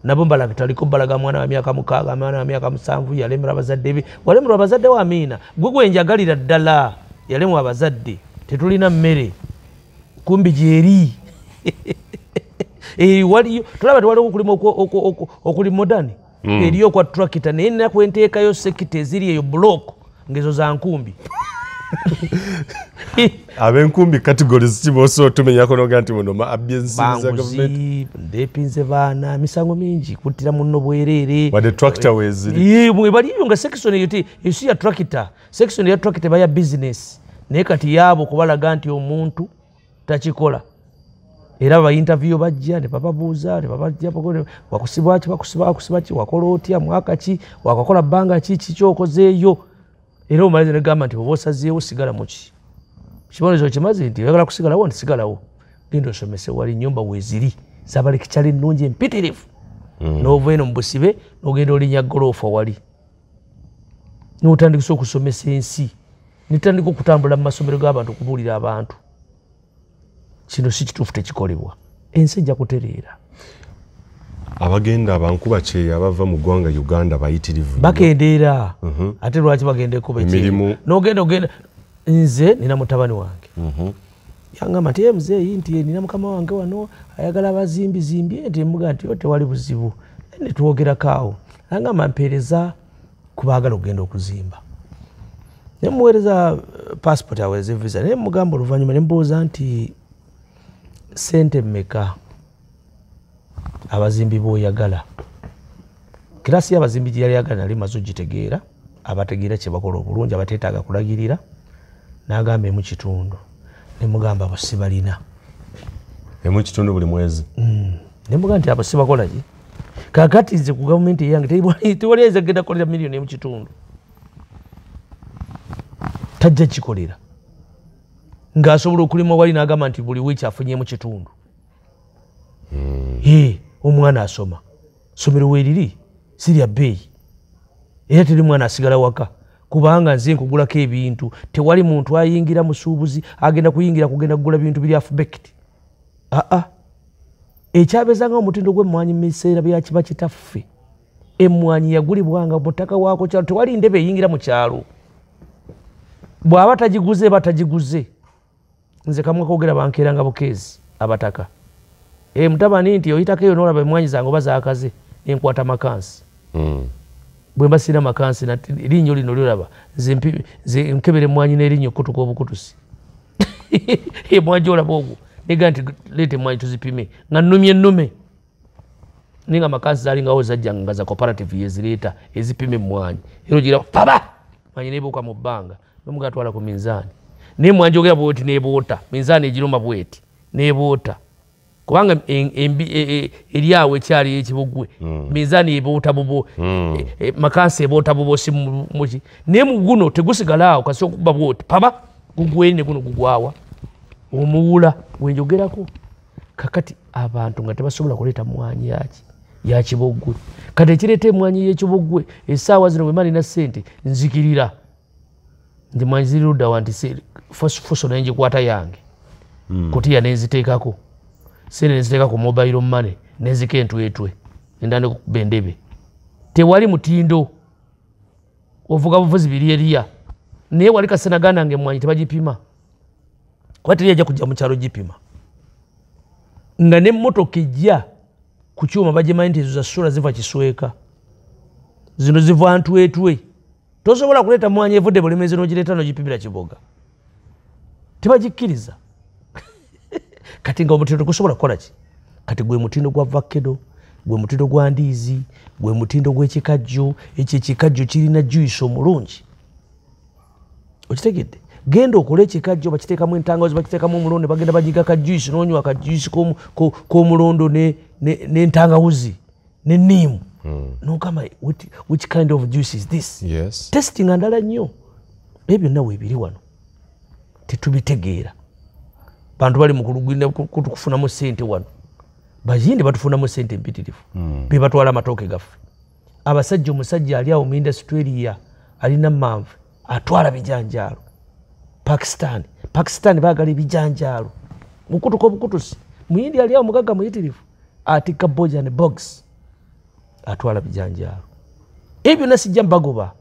nabo mbalaga taliko mbalaga mwana wa myaka 6 mwana wa myaka 7 yalemera abazadde be walemera abazadde wa Amina gwe njagalira ddala yalemwa abazadde tetulina mmere kumbi gyeri waliyo tulaba tewaliwo okuli modani eriyo kwa tractor naye nakwenteekayo sekita eziri eyo block ngezo za nkumbi abenkumbi categories kiboso tumenyako noga nti muno abiensi za government ndepinze bana misango mingi kutira muno bwerere wade tractor weziri mwe baliyo nga section yote isi ya tractor section ya tractor baya business naye kati yabo kubalaga nti omuntu takikola era ba interview bajja ne papa buuza ne papa japo wakusibwa ki wakola otya mwaka ki wakakola banga ki kyokozeeyo era omalize ne gamba nti obosazeewo sigala muki kibonezo kimaze nti oyagala kusigalawo ntisigalawo genda osomese wali nyumba weziri zabali kikyali ennungi empitirivu n'ova eno mu busibe n'ogenda olinya golofa wali n'otandikisa okusomesa ensi nitandika okutambula mu masomero g'abantu okubuulira abantu kino si kituufu tekikolebwa ensi ejja kutereera abagenda abankuba kyeya abava mu ggwanga Uganda bayitirivu bakendeera ate lwaki bagendeko bekirimu n'ogenda nze nina mutabani wange yangamba nti muzeeyi nti nina mukama wange wano ayagala abazimbi nti mbuga nti tewali buzibu ne twogerako awo yangamba mpeereza kubaagala okugenda okuzimba nemuweereza passport aweereza visa naye mugamba oluvannyuma nembuuza nti sente mmeka abazimbi b'oyagala kirasi y'abazimbi gye yali yagala nali maze ogitegeera abategeera kye bakola obulungi abateetaaga kulagirira n'agamba emu kitundu nemugamba abo si balina emu kitundu buli mwezi nemuga nti abo si bakola ki kakati nze ku gavumenti eyange tewali ayinza kugenda kukolera miliyoni emu kitundu tajja kikolera ng'asobola okulima wali n'agamba nti buli wiiki afunyemu kitundu omwana asoma somero weeriri sirya bbeeyi era teri mwana asigala waka kubanga nze nkugulako ebintu tewali muntu ayingira musuubuzi agenda kuyingira kugenda kugula bintu biri afubekiti ekyabezanga omutindo gw'emmwanyi mu biseera bya kiba kitaffe emmwanyi yagulibwanga mutaka waako kyalo tewali ndebe eyingira mu kyalo bw'aba tagiguze batagiguze nze kamwe koogera bankeeranga bukeezi abataka mutabani nti oyitako eyo n'olaba emmwanyi zange oba zaakaze nenkwata makansi bwe mba sirina makansi erinnya lino lyolaba nze nkebera emmwanyi n'erinnya okutuka obukutusi emmwanyi olaba ogwo nega nti leeta emmwanyi tuzipime nga nnumye ennume naye nga makansi zaalingawo zajjanga nga za cooperative yezireeta ezipima emmwanyi era ogira paba mwanyi neebuuka mu bbanga nomugatwala ku minzaani naye emmwanyi ogera bweti neeboota minzaani egiruma bweti neeboota kubanga eri awo ekyali ekibugwe minzaani eboota bubo makansi eboota bubo si muki naye mu guno tegusigala awo kasi okuba bwoti paba gugweri ne guno gugwawa omuwula wenjogerako kakati abantu nga tebasobola kuleeta mmwanyi yaki yakibogwe kati ekireeta emmwanyi y'ekibogwe essaawa zino bwe malina ssente nzikirira nti mmwanyi ziri luddawa nti foso nenjikwata yange kutiya nenziteekako sente nenziteeka ku mobile money nenzika entwetwe endande kukuba endebe tewali mutindo ovuga buvuzi biri eriya naye wali kasenaganda nge emmwanyi tebagipima kuba teri ajja kujja mu kyalo gipima nga n'emmotoka ejja ku kyuma bagimanyi nti ezo za sula ziva Kisweka zino ziva Ntwetwe tosobola kuleeta mwanya evudde Bulemeezi n'ogireeta n'ogipimira Kiboga tebagikkiriza kati nga omutindo gusobola kukola ki kati gwe mutindo gwa vakedo gwe mutindo gwa ndiizi gwe mutindo gw'ekikajjo ekyo ekikajjo kirina juice omulungi okitegedde genda okola ekikajjo bakiteekamu entangawuzi bakiteekamu omulonde bagenda bagiga ka juice n'onywa akajuice k'omulondo n'entangawuzi n'enniimu nogamba which kind of juice is this? Yes. Testing andala nnyo ebyo byonna weebiri wano tetubitegeera bantu bali mu kulugulira kufunamu ssente wano bayindi batufunamu ssente mpitirifu be batwala amatooke gaffe abasajja omusajja ali awo mu industry alina manvu atwala bijanjaalo Pakistan baagala ebijanjaalo mukutuka obukutusi muyindi ali awo mugagga muyitirifu atikka boja ne box atwala bijanjaalo ebyo nasijja mbagoba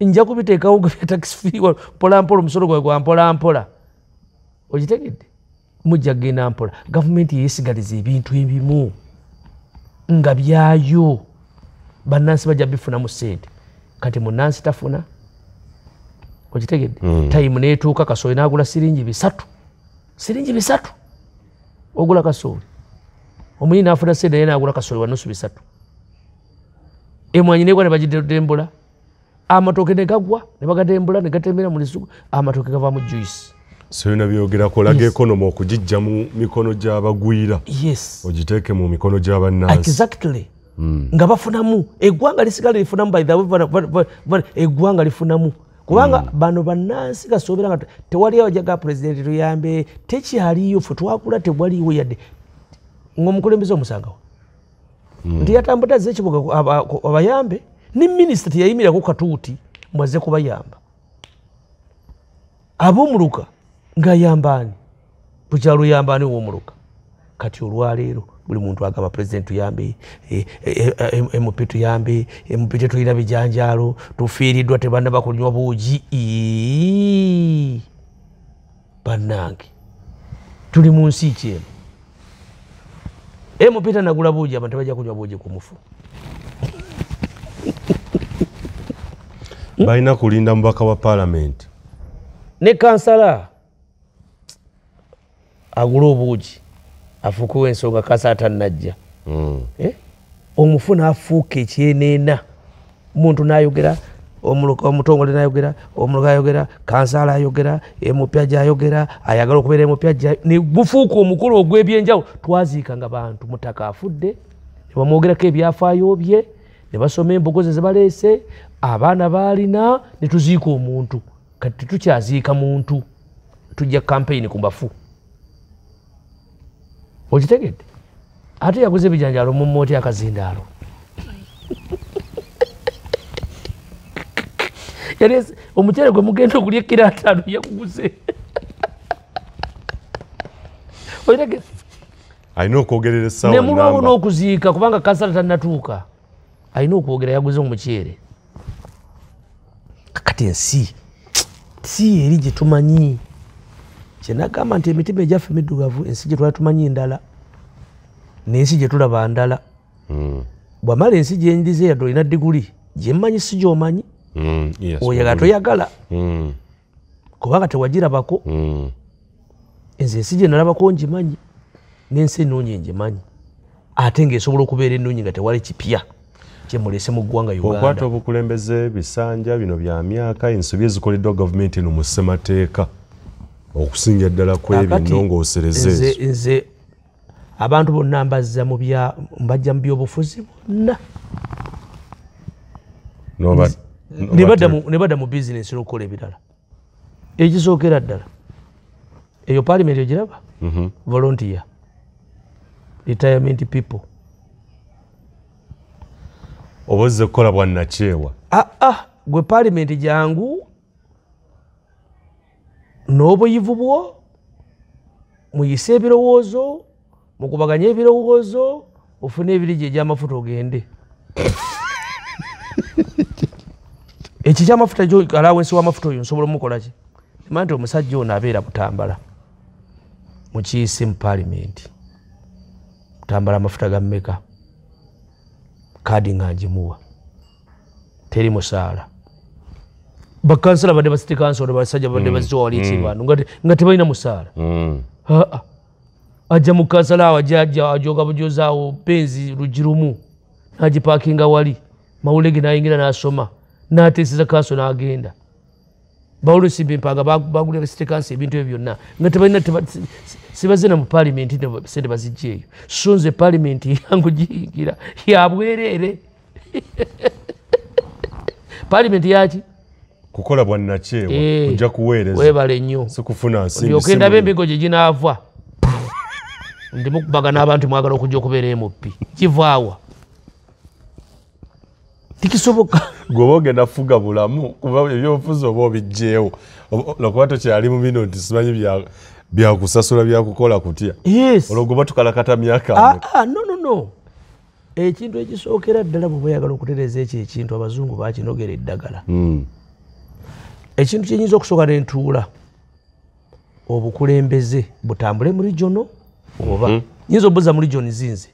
nja kubiteekawo gwe tax free mpolampola omusolo gwe gwa mpolampola okitegedde mujja genda mpola gavumenti yeesigaliza ebintu ebimu nga byayo bannansi bajja bifunamu ssente kati munnansi tafuna okitegedde time neetuuka kasooli n'agula siringi 3 ogula kasooli omuyini n'afuna ssente naye n'agula kasooli wa nusu 3 emwanyi negwa ne bagidembula amatooke ne gagwa ne bagadembula ne gatembera mu lisugu amatooke gavaamu juice so yona byogerako laga ekonomi okugijja mu mikono gy'abagwira ogiteeke mu mikono gy'abannansi exactly nga bafunamu eggwanga lisigala lifunamu by the way eggwanga lifunamu kubanga bano bannansi gasoobera nga tewali awajaga pulezidenti tuyambe tekyaliyo ffe twakula tewaliwo yadde ng'omukulembeze omusangawo nti yatambudde azze Kiboga abayambe ne minisita teyayimirako katuuti mwazze kubayamba ab'omuluka ng'ayambaani bukyalo yambaani w'omuluka kati olwaleero buli muntu agamba pulezidenti tuyambe MP tuyambe MP tetulina bijanjaalo tufiiriddwa tebanna bakunywa buugi bannange tuli mu nsi ki eno MP tanagula buugi abantu tebajja kunywa buugi ku mufu balina kulinda mubaka wa paalamenti ne kansala agula obuugi afuukuwa ensonga kansala tannajja omufu n'afuuka ekyeneena omuntu n'ayogera omutongole n'ayogera omuluka ayogera kansala ayogera emupya gy'ayogera ayagala okubeera emupya ne gufuuka omukulu ogw'ebyenjawulo twaziikanga bantu mutaka afudde ne bamwogerako ebyafaayo bye ne basoma embogo ze baleese abaana baalina ne tuziika omuntu kati tetukyaziika muntu tujja kampeyini ku bafu okitegedde ate yaguze ebijanjaalo mummooti akazindaalo yali omukyere gwe mugenda okulya ekkiro 5 yakuguze okitegedde alina okwogerera essaawa nemulwawo n'okuziika kubanga kansala tannatuuka alina okwogera yaguze omukyere kakati ensi si eri gye tumanyi kyenagamba nti emitima egyaffe middugavu ensi gye twali tumanyi ndala n'ensi gye tulaba ndala bwamala ensi gyendize yadde olina diguli gyemmanyi si gy'omanyi oyagala toyagala kubanga tewagirabako ensi ensi gye nalabako ngimanyi n'ensi ennungi ngimanyi ate ng'esobola okubeera ennungi nga tewali kipya kyemulese mu ggwanga Uganda okwata obukulembeze bisanja bino bya myaka ensobi ezikoleddwa gavumenti eno mu ssemateeka okusinga ddala ku ebyo ennongoosereze nze abantu bonna mbajja mu byobufuzi bonna ne badda mu bizinesi n'okukola ebirala ekisookera ddala eyo paalimenti ogiraba volunteer retirement people obozze kukola bwannakyewa gwe paalimenti jangu n'obuyivu bwo muyise ebirowoozo mukubaganye ebirowoozo ofune ebirigi egy'amafuta ogende eki kyamafuta alawensi w'amafuta oyo nsobola omukolaki ima nti omusajja ono abeera butambala mukiise mu parliament tambala amafuta ga mmeka kadi nga ngimuwa teri musaala bakansala badde basite kansolo basajja badde bazitwala ekirwano nga tebalina musaala ajja mu kansala awo ajja ajoga bujozaawo penzi lugirumu nagipakinga wali mawulege nayingira nasoma nateeseza kanso n'agenda bawulusimba empanga bagulira basite kanso ebintu ebyo byonna nga tebalina sibazina mu palimenti sente bazijja eyo so nze palimenti yangu giyingira yabwereere palimenti yaki kukola bwannakyewa kujja kuweereza webale nnyo sikufuna nsimbi ndyoke ndaba embigo gye ginaava ndimu kubaga n'abantu mwagala okujja okubeera emuppi kivaawa tikisoboka gwoba ogenda fuga bulamu kuba ebyobufuzi oba obijjeewo lwakuba tokyali mu bino nti simanyi byakusasula byakukola kutya olwo gwoba tukalakata myaka no ekintu ekisookera ddala bwe bayagala okutereeza ekyo ekintu abazungu bakinogera eddagala ekintu kyenyinza okusooka nentuula obukulembeze butambule mu regiono oba nyinza obuza mu region zinze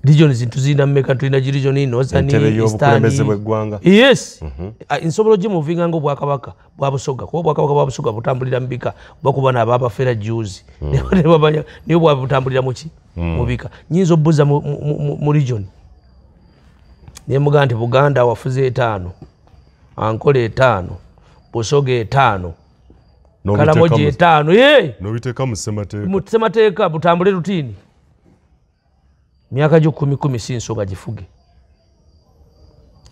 region zintu zina mmeka tulina region northern y'obukulembeze bw'eggwanga yes nsobola ogimuvinga nga obwakabaka bwa busoga kuba obwakabaka bwa busoga butambulira mubika bakuba n'ababafera juzi niyo bwabutambulira muki mubika nyinza obuza mu region nemugaa nti Buganda wafuze 5 Ankole 5 Busoga 5 Kalamoji 5 nobiteeka mu ssemateeka butambule rutini myaka gyo 10 si nsonga gifuge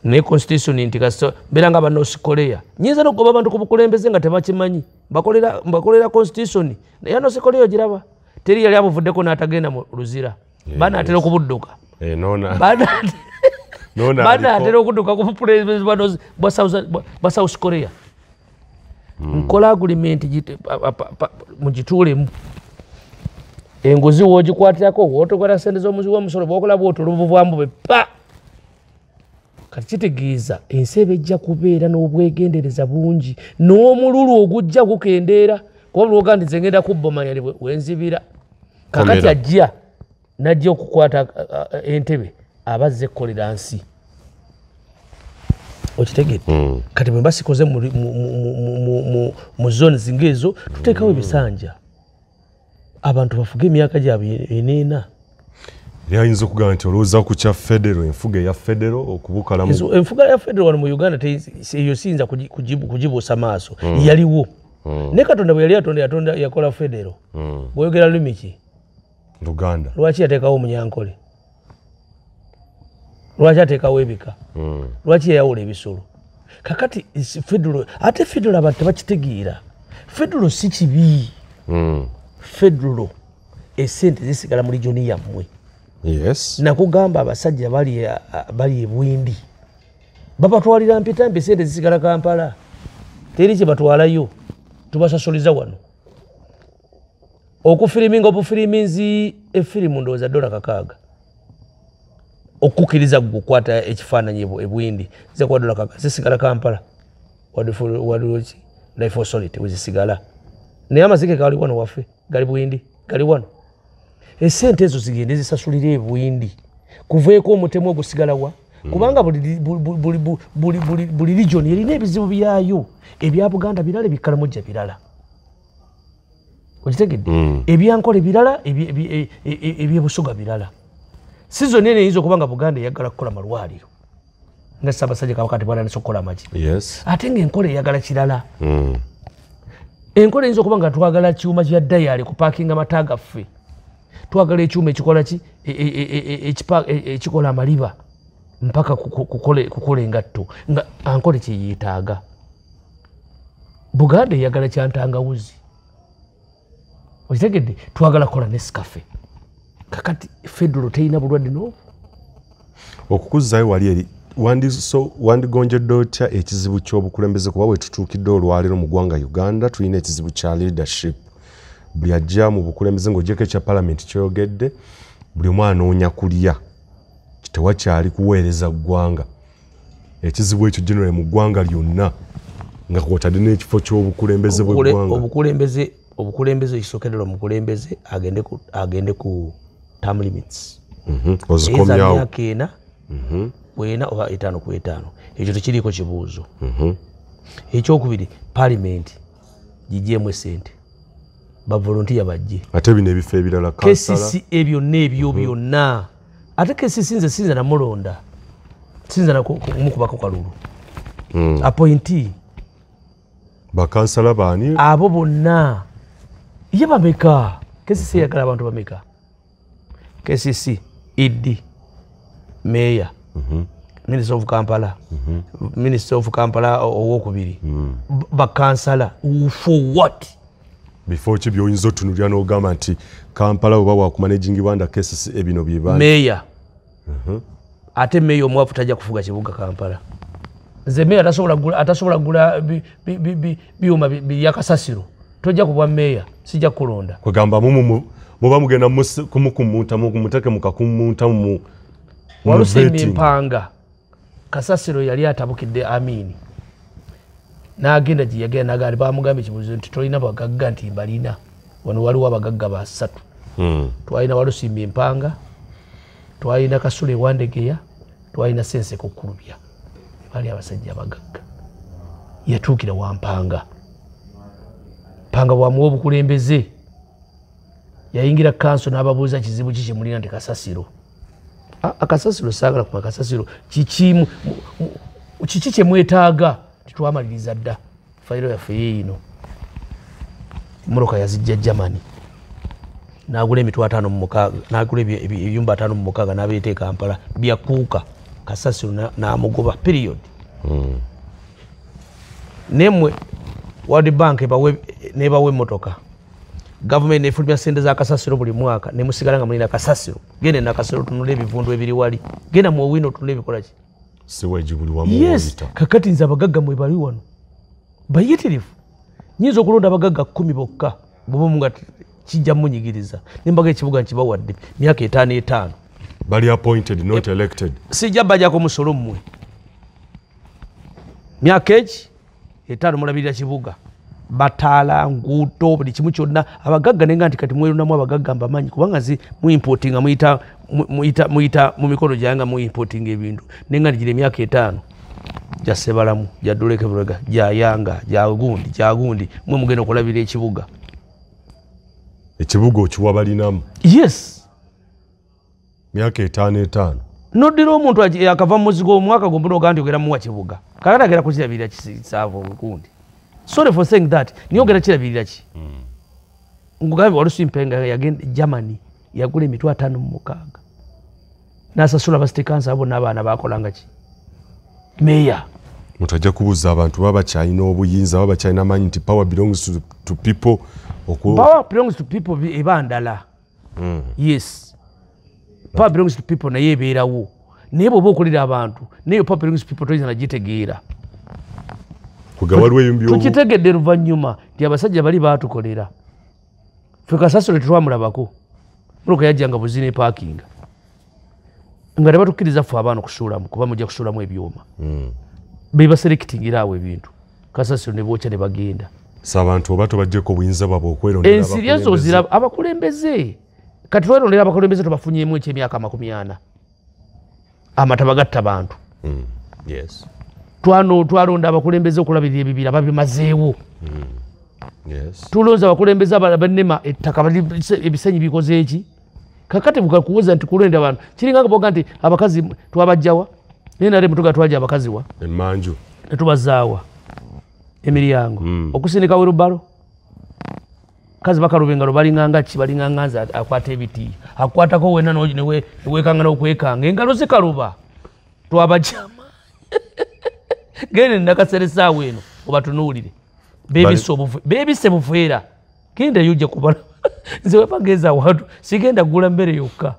ne constitution nti kasito mbera nga North Korea nyinza nokugoba abantu ku bukulembeze nga tebakimanyi bakolera constitution naye North Korea giraba teri yali amuvuddeko n'atagenda mu luzira bana atera okubudduka bana atera okudduka ku bukulembeze bwa South Korea nkola agreement mugituulemu enguzi wogikwatirako wotokola sente z'omuzi w'omusolo bwokola bwotolubuvwambu bwe pa kati kitegeeza ensi ebejja kubeera n'obwegendereza bungi n'omululu ogujja gukendeera kuba bulwoga nti zengenda kubbomanya wenzibira kakati ajja najja okukwata entebe abazze ekkolera nsi okitegedde kati bwe basikoze mu zone zingeezo tuteekawo ebisanja abantu bafuge emyaka gyabwe eneena lyayinza okugamba nti olowooza ku kya federo enfuga eya federo okubukalamu enfuga ya federo wano mu Uganda eyo siyinza kugibuusa maaso yaliwo ne Katonda bwe yali yatonda yakola federo bweyogera lulimi ki Luganda lwaki yateekawo Omunyankole lwaki ateekawo ebika lwaki yayawula ebisolo kakati federo ate federo abantu tebakitegeera federo si kibi federo esente zisigala mu regioni yammwe nakugamba abasajja bali ebwindi babatwalira mpitampi esente zisigala Kampala teri kye batwalayo tubasasoliza wano okufiriminga obufiriminzi efirimu ndowooza $6 okukiriza gukwata ekifaananyi ebwindi zikuwa $6 zisigala Kampala waliwo life authority wezisigala naye amazike gali wano waffe gali bwindi gali wano esente ezo zigende zisasulire ebwindi kuveeko omutemu ogusigalawa kubanga buli region erina ebizibu byayo ebya Buganda birala ebikalamoja birala okitegedde ebyankola birala ebyebusoga birala sizoni ene eyinza okubanga Buganda eyagala kukola malwaliro nga Ssaabasajja Kabaka tebwanandise okukola amagi ate ngaenkola eyagala kirala enkola eyinza okuba nga twagala kyuma kya dayali kupaakinga mata gaffe twagala ekyuma ekikola ki ekikola amaliba mpaka kukola engatto nga ankole kyeyetaaga Buganda eyagala kyantangawuzi okitegedde twagala kukola Nescafe kakati federo teyina bulwadde n'obu okukuzzayo wali eri wandigonjedde otya ekizibu ky'obukulembeze kuba bwe tutuukidde olwaleero mu ggwanga Uganda tulina ekizibu kya leadership buli ajja mu bukulembeze ng'ogyeko ekya palamenti ky'oyogedde buli omu anoonya kulya tewakyali kuweereza ggwanga ekizibu ekyo generally mu ggwanga lyonna nga kwotadde n'ekifo ky'obukulembeze bw'eggwanga obukulembeze obukulembeze ekisookerera omukulembeze agende ku term limits ozikomyawo myaka ena bwena oba 5 ku 5 ekyo tekiriiko kibuuzo ekyokubiri parliament gigyemu esente bavolontiya bajje ate bino ebifo ebirala KCC ebyo n'ebyo byonna ate KCC nze sinza namulonda sinza namukubako kalulu appointee bakansala baani abo bonna ye bameka KCC yagala abantu bameka KCC idi mayor Minister of Kampala Minister of Kampala owokubiri bakansala for what before ki byoyinza otunulira n'ogamba nti Kampala oba wakumanaging wanda cases ebino byebana mayor ate mayor omwafu tajja kufuga kibuga Kampala nze mayor atasobola gula byuma bya kasasiro tojja kubwa mayor sijja kulonda kugamba muba mugenda kumukumunta mukumutake mukakumunta mu walusemye mpanga kasasiro yali atabukidde Amini n'agenda gye yagenda n'agaali bamugambye ekibuuzo nti tolina bagagga nti balina wano waliwo abagagga basatu twalina walusimba empanga twalina Kasule Wandegeya twalina Senseko Kulubya bali abasajja abagagga yatuukira wampanga mpanga bwamuwa obukulembeze yayingira kanso n'ababuuza kizibu ki kimulina nti kasasiro akasasiro saagala ku makasasiro kiki kyemwetaaga titwamaliriza dda fayiro yaffe yiino moroka yazijja Germany n'agula emitwe 56 n'agula ebyumba 56 n'abeeta e Kampala byakuuka kasasiro n'amugoba period nemwe World Bank nebawe emmotoka government nefulumya sente za kasasiro buli mwaka nemusigala nga mulina kasasiro gende na kasasiro tunule ebivundu ebiri wali genda mu wino tunule ebikola ki siweji buli wamu yes kakati nze abagagga mwe bali wano bayitirifu nyinza okulonda abagagga 10 bokka bobo munga kijja munyigiriza nembaga ekibuga nkibawadde myaka 5 bali appointed not elected sijja bajja ko musolo mmwe myaka 5 mulabirira kibuga batala nguto buli kimu kyonna abagagga nenga nti kati mwerunamu abagagga mbamanyi kubanga zi mu importing muita mu mikono janga mu importing ebintu nenga ndigire myaka 5 jasebalamu jaduleke burega jayanga jagundi mwe mugenda okulabira ekibuga okiwa balinamu yes myaka 5 nodira omuntu akava muzigo omwaka gombono gandi ogera mu kibuga kakatagera kukirabirira kisavo gundi sorry for saying that niogera kirabirira ki ngugambe walusimpenga yagenda Germany yagula emitwe 56 nasasula basitikansa abo n'abaana bakolanga ki mayor mutajja kubuza abantu baba china obuyinza baba china manyi nti power belongs to people power belongs to people ebandala yes power belongs to people na yebeerawo nebo bokulira abantu neyo power belongs to people toyina gitegeera kugabalwe yumbyo tukitegedde ruvanyuma ndi abasajja bali batukolera ffe kasasiro tetwamulabako muloka yajjanga buzine parking nga tebatukiriza ffe abaana okusuulamu kuba mujja kusuulamu ebyuma beba selectingira awo ebintu kasasiro ne bookya ne bagenda sabantu oba tobajjeko obuyinza bwabwe okwelondera ensiri ezo zira abakulembeze kati twelondera abakulembeze tubafunyemu ekyemyaka 40 amataba gatta bantu yes twalonda abakulembeze okulabirira ebibira babimazeewo yes tulonza abakulembeze abanema ettaka ebisenyi bikoze eki kakati bukakuwuza nti kulonda abantu kiringa boga nti abakazi twabajjawa nare mutuga twaje abakazi wa emanju netubazaawa emiryango okusindika werubalo kazi bakalubengalo balinganga ki balinganganza akwata ebiti akwatako wena newekangana okwekanga engalo zikaluba twabajjama gende nakaseresaawo eno obatunuulire bebise buveera genda yujja kubala nze wepageza watu sigenda kugula mmere yokka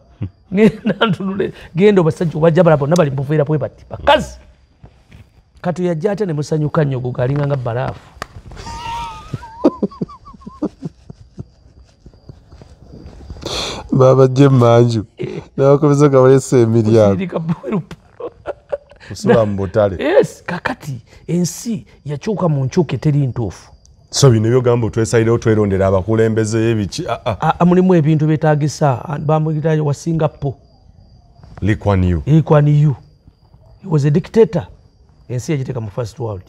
ngenda ntunule genda obasajja obajjabala bonna bali mubuveera bwe bati bakazi kati yajja ate ne musanyuka nnyo gukalinganga balaafu baba jemanju nabakomeza kabalesa emiryango kusula mbutale yes kakati ensi yakyuka mu nkyuka eteri ntuufu so bino byogamba twesalirawo twerondera abakulembeze ebiki mulimu ebintu byetaagisa bamuyitayo wa Singapore Lee Kuan Yew he was a dictator ensi yagiteeka mu first world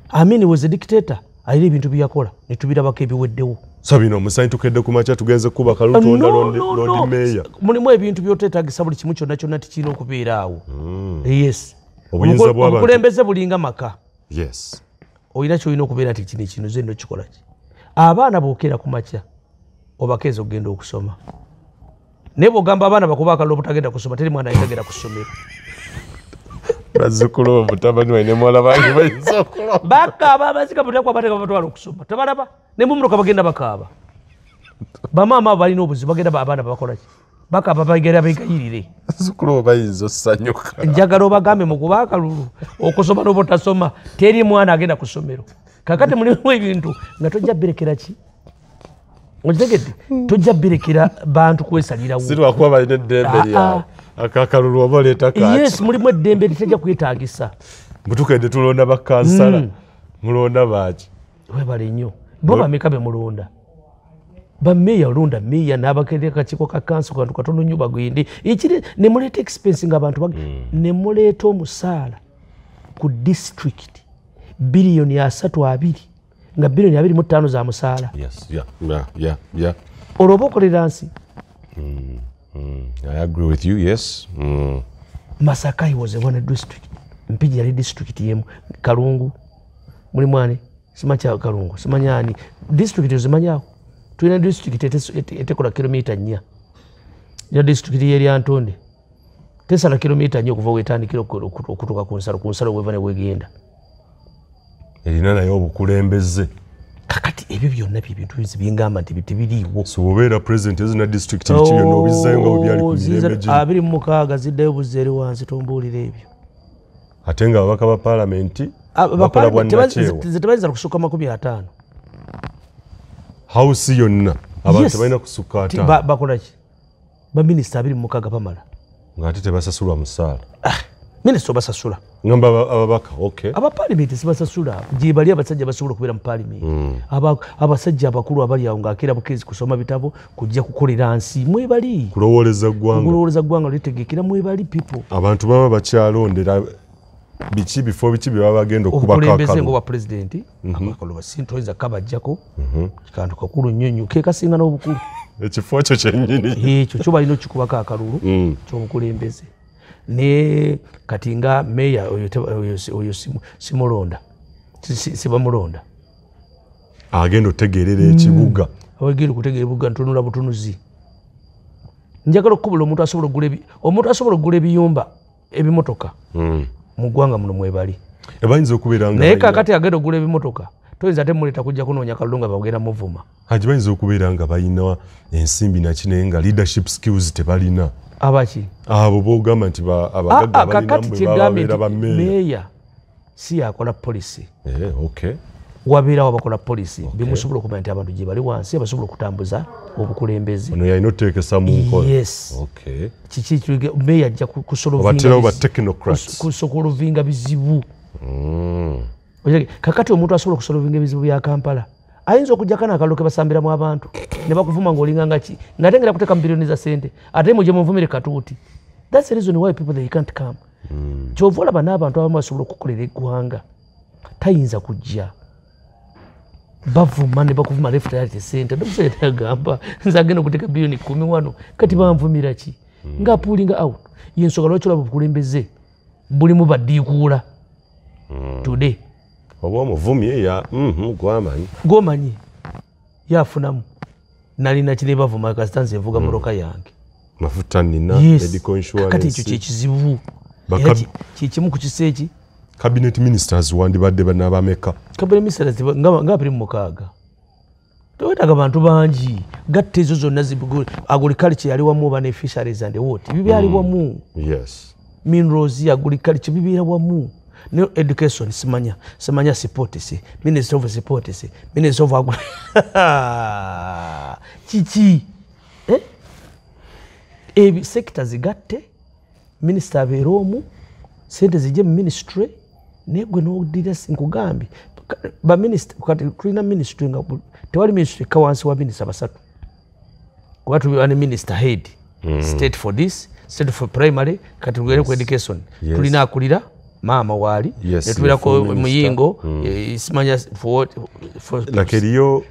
Amin he was a dictator ayina ebintu byakola netubirabako ebiweddewo so bino omusanyi tukedde ku makya tugenze kuba kalutonda londi meya mulimu ebintu byoteetagisa buli kimu kyonna kyonna tikirina okubeera awo yes obuyinza bw'abantu obukulembeze bulinga maka yes olina kyolina okubeera nti kino ze ndo kikola ki abaana bookera ku makya obakeeza okugenda okusoma naye bw'ogamba abaana bakuba akalulu obutagenda kusoma teri mwana ayitagenda ku ssomero bazzukulu obutabani waine muwala bange bayinza okuloba bakaaba abazika butakwa bateka batwala okusoma tebalaba ne mumuloka bagenda bakaaba bamaama abo balina obuzibu bagenda abaana babakola ki bakaaba bagera begayirire bazzukulu bayinza osanyuka njagala obagambe mukuba akalulu okusoma n'obutasoma teri mwana agenda ku ssomero kakati mulimu ebintu nga tojja birekera ki okitegedde tojja birekera bantu kwesalirawo sirwakuba balina eddembe lyawe akakalulu oba oleeta kaki yes mulimu eddembe litajja kwetaagisa mutukedde tulonda bakansala mulonda baaki webale nnyo bo bameka be mulonda bameya olonda meya n'abakedde akakiiko ka kansi kantu katono nnyo bagende ekiri ne muleeta expense ng'abantu ne muleeta omusaala ku district biliyoni 32 nga biliyoni 25 za musaala olwo oba okolera nsi I agree with you, yes. Masaka was one district. Mpiji yali district yemu. Kalungu. Muli mwane. Simacha Kalungu. Simanyani. District yuzimanyao. Tuina district etekola kilomita 4. Ya district yeri Antonde. Tesala kilomita 4 kuva wetani kilo kutoka kunsalo wevane wegenda. Erina nayo obukulembeze. Kakati ebyo byonna bintu bizibingamba nti bitibiriwo so obeera president ezina district ekiyo n'obizzayo nga bwe byali ku mirembe gino 26 ziddayo buzeere wansi tombuulira ebyo ate nga ababaka ba paalamenti bakola bwannakyewa tebayinza kusukka 50 house yonna abantu tebalina kusukka 5 bakola ki baminisita 26 bamala ng'ate tebasasulwa musaala minisita obasasula ngamba ababaka okay abapalimenti sibasasula gye bali abasajja basobola okubeera mu palimenti abasajja abakulu abali awo ng'akeera bukezi kusoma bitabo kujja kukolera nsi mwebali kulowooleza ggwanga litegekera mwebali people abantu baba bakyalondera bifo biki bye baba bagenda okubako okulembeze ng'obwa pulezidenti abakalulu basintoyinza kabajjako kikantu kakulu nnyo nnyo keekasinga n'obukulu ekifo ekyo kyennyini ekyo kyo balina okikubako akalulu ky'obukulembeze ne katinga meya oyo simulonda sibamulonda agenda otegerera ekibuga awegera okutegerera ebibuga ntunula butunuzi njagala okukubula omuntu asobola okugula ebiyumba ebimotoka mu ggwanga muno mwebali ebayinza okubeera nga naye kakati agenda okugula ebimotoka toyinza ate muleeta kujja kunoonya kalulu nga bagenda muvuma haji bayinza okubeera nga balina ensimbi nakinaye nga leadership skills tebalina abaki abo bogamba nti abagagga balina meya si yakola polisi okay wabeerawo abakola polisi bimusobola okumanya nti abantu gye bali wansi abasobola okutambuza obukulembeze ono yalina oteekesa mu nkola kiki meya ajja kusolovinga bizibu kakati omuntu asobola okusolovinga ebizibu bya Kampala ayinza okujjako n'akalulu ke basambiramu abantu ne bakuvuma ng'olinganga ki ng'ate ngera kuteeka mu biliyoni za ssente ate mugye muvumire katuuti that's the reason why people they can't come kyova olaba n'abantu abamu basobola okukolera eggwanga tayinza kujja bavuma ne bakuvuma left yali ssente ndomusajja agamba nze agenda okuteeka biliyoni 10 wano kati banvumira ki ng'apuulinga out y'ensonga lwaki olaba obukulembeze bulimu baddiikuula today oba omuvumye gwomanyi yafunamu nalina kiri bavuma kasita nze nvuga muloka yange mafuta nina medical insurance kati ekyo kyekizibu kyekimu ku kisa eki cabinet ministers wandibadde banabameka cabinet ministers nga 26 tewetaaga bantu bangi gatta ezo zonna agriculture yali wamu oba ne fisheries and what bibyali wamu minerals agriculture bibeera wamu no education simanya support minister of support minister of chichi sectors zigatte minister abeera omu sente zijje mu ministry negwe n'odira sinkugambi ba minister kati tulina ministry nga tewali ministry kawansi wa minister basatu kuba tuli minister head state for this state for primary kati tugere ku education tulina akulira mama wali netubirako muyingo isimanya for like eriyo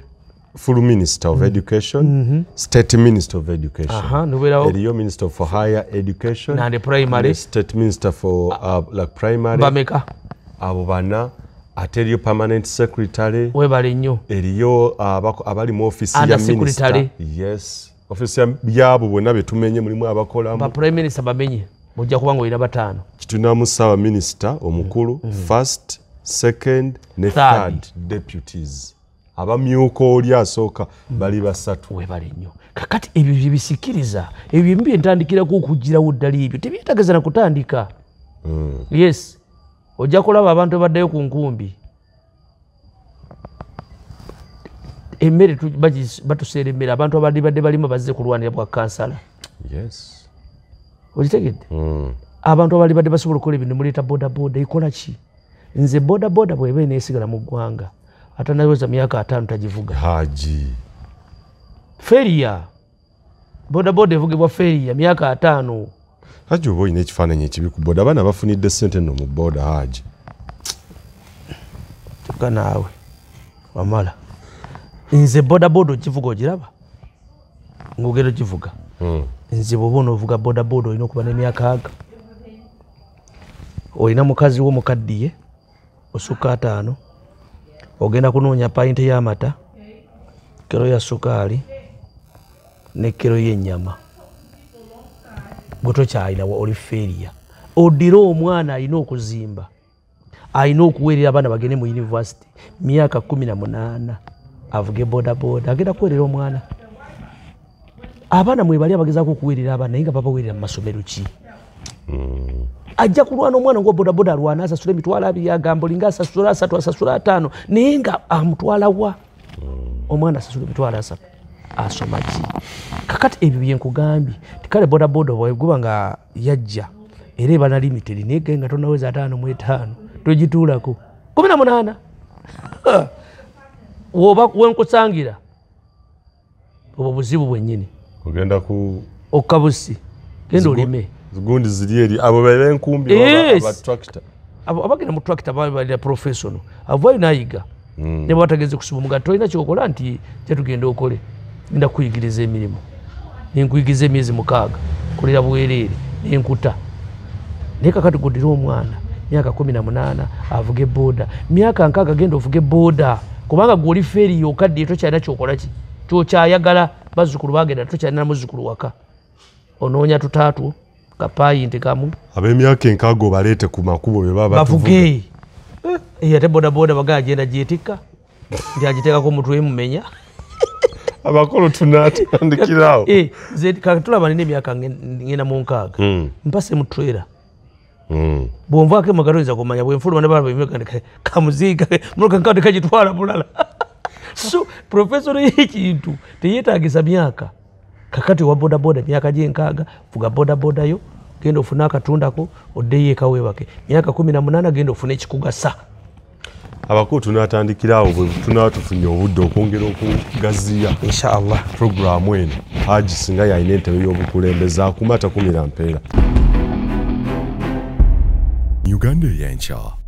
full minister of education state minister of education eriyo minister for higher education and primary state minister for like primary bameka abo bana ateriyo permanent secretary webale nnyo eriyo abali mu office ya minister yes office yabo bonna betumenye mulimu abakolamu ba prime minister bamenye mujja kuba ngo ina batano kitunamu sawa minister omukulu first second ne third deputies abamyuko oli asooka bali basatu webale nnyo kakati ebyo bisikiriza ebyo mbi entandikira ku kujirawo ddali ebyo tebyetageza na kutandika yes ojja kulaba abantu baddayo ku nkumbi emmere batuseera emmere abantu abadde balima bazze kulwanira bwa kansala yes okitegedde abantu abali badde basobola okukola ebintu muleeta bodaboda ikola ki nze bodaboda bweba eneesigala mu ggwanga atanaweza myaka 5 tagivuga haji feria bodaboda evugibwa feria myaka 5 haji oba olina ekifaananyi ekibi ku boda abaana bafunidde ssente nno mu boda haji kyokka naawe wamala nze bodaboda okivuga ogiraba ng'ogenda okivuga nze bwoba onoovuga bodaboda olina okuba n'emyaka 6 olina mukazi wo mukaddiye osukka 5 ogenda kunoonya payinti y'amata kero ya sukaali ne kero y'ennyama gwe tokyalina oli feria odira omwana alina okuzimba alina okuweerera abaana bagende mu yunivasite myaka 18 avuge bodaboda agenda kuweerera omwana abaana mwebali abagezaako okuweerera abaana naye nga babaweerera mu masomero ki ajja kulwana omwana nga bodaboda alwana asasula emitwalo 2 agamba olinga asasula 3 asasula 5 naye nga amutwala wa omwana asasula emitwalo 3 asoma ki kakati ebyo byenkugambye tikale bodaboda bweguba nga yajja era ebana limited naye nga tonaweza 5 mu 5 togituulako 18 woba wenkusangira obwo buzibu bwennyini ogenda ku okabusi genda olime gundi ziri eri abo bebe enkumbi aba tractor abagenda mu tractor bali professional avoyo nayiga ne batageze kusuba mugato olina kyokola nti kyetugenda okole nda kuyigiriza emirimu ninkuyigiza emyezi 6 kolera bwerere nenkuta neka kati godira omwana myaka 18 avuge boda myaka 6 genda ovuge boda kubanga goli feri yokadde tokyalina kyokola ki kyokyayagala bazzukulu bagenda tokyalina muzzukulu waka onoonya tutatu kapayinti kamu ab'emyaka 6 baleete ku makubo bye baba bavuge ate bodaboda bagaa agenda gyetikka nti agiteekako omutwe mumenya abakolo tunatandikirawo nze katulaba nina emyaka ngenda mu 6 mpase mu trailer bwonvaako emagalo oyinza kumanya bwenfuluma nebaa kamuziika mulokakade kagitwala bulala so profesoro y'ekintu teyeetagisa myaka kakati wa bodaboda myaka gye6 vuga bodaboda yo genda ofune akatundako oddeyo eka weebake myaka 18 genda ofune ekikugasa abakulu tunatandikirawo bwe tunaba tufunye obudde okwongera okugaziya inshallah programu eno haji singa yalina entebe y'obukulembeze akumata kumira mpeera Uganda ey'enkya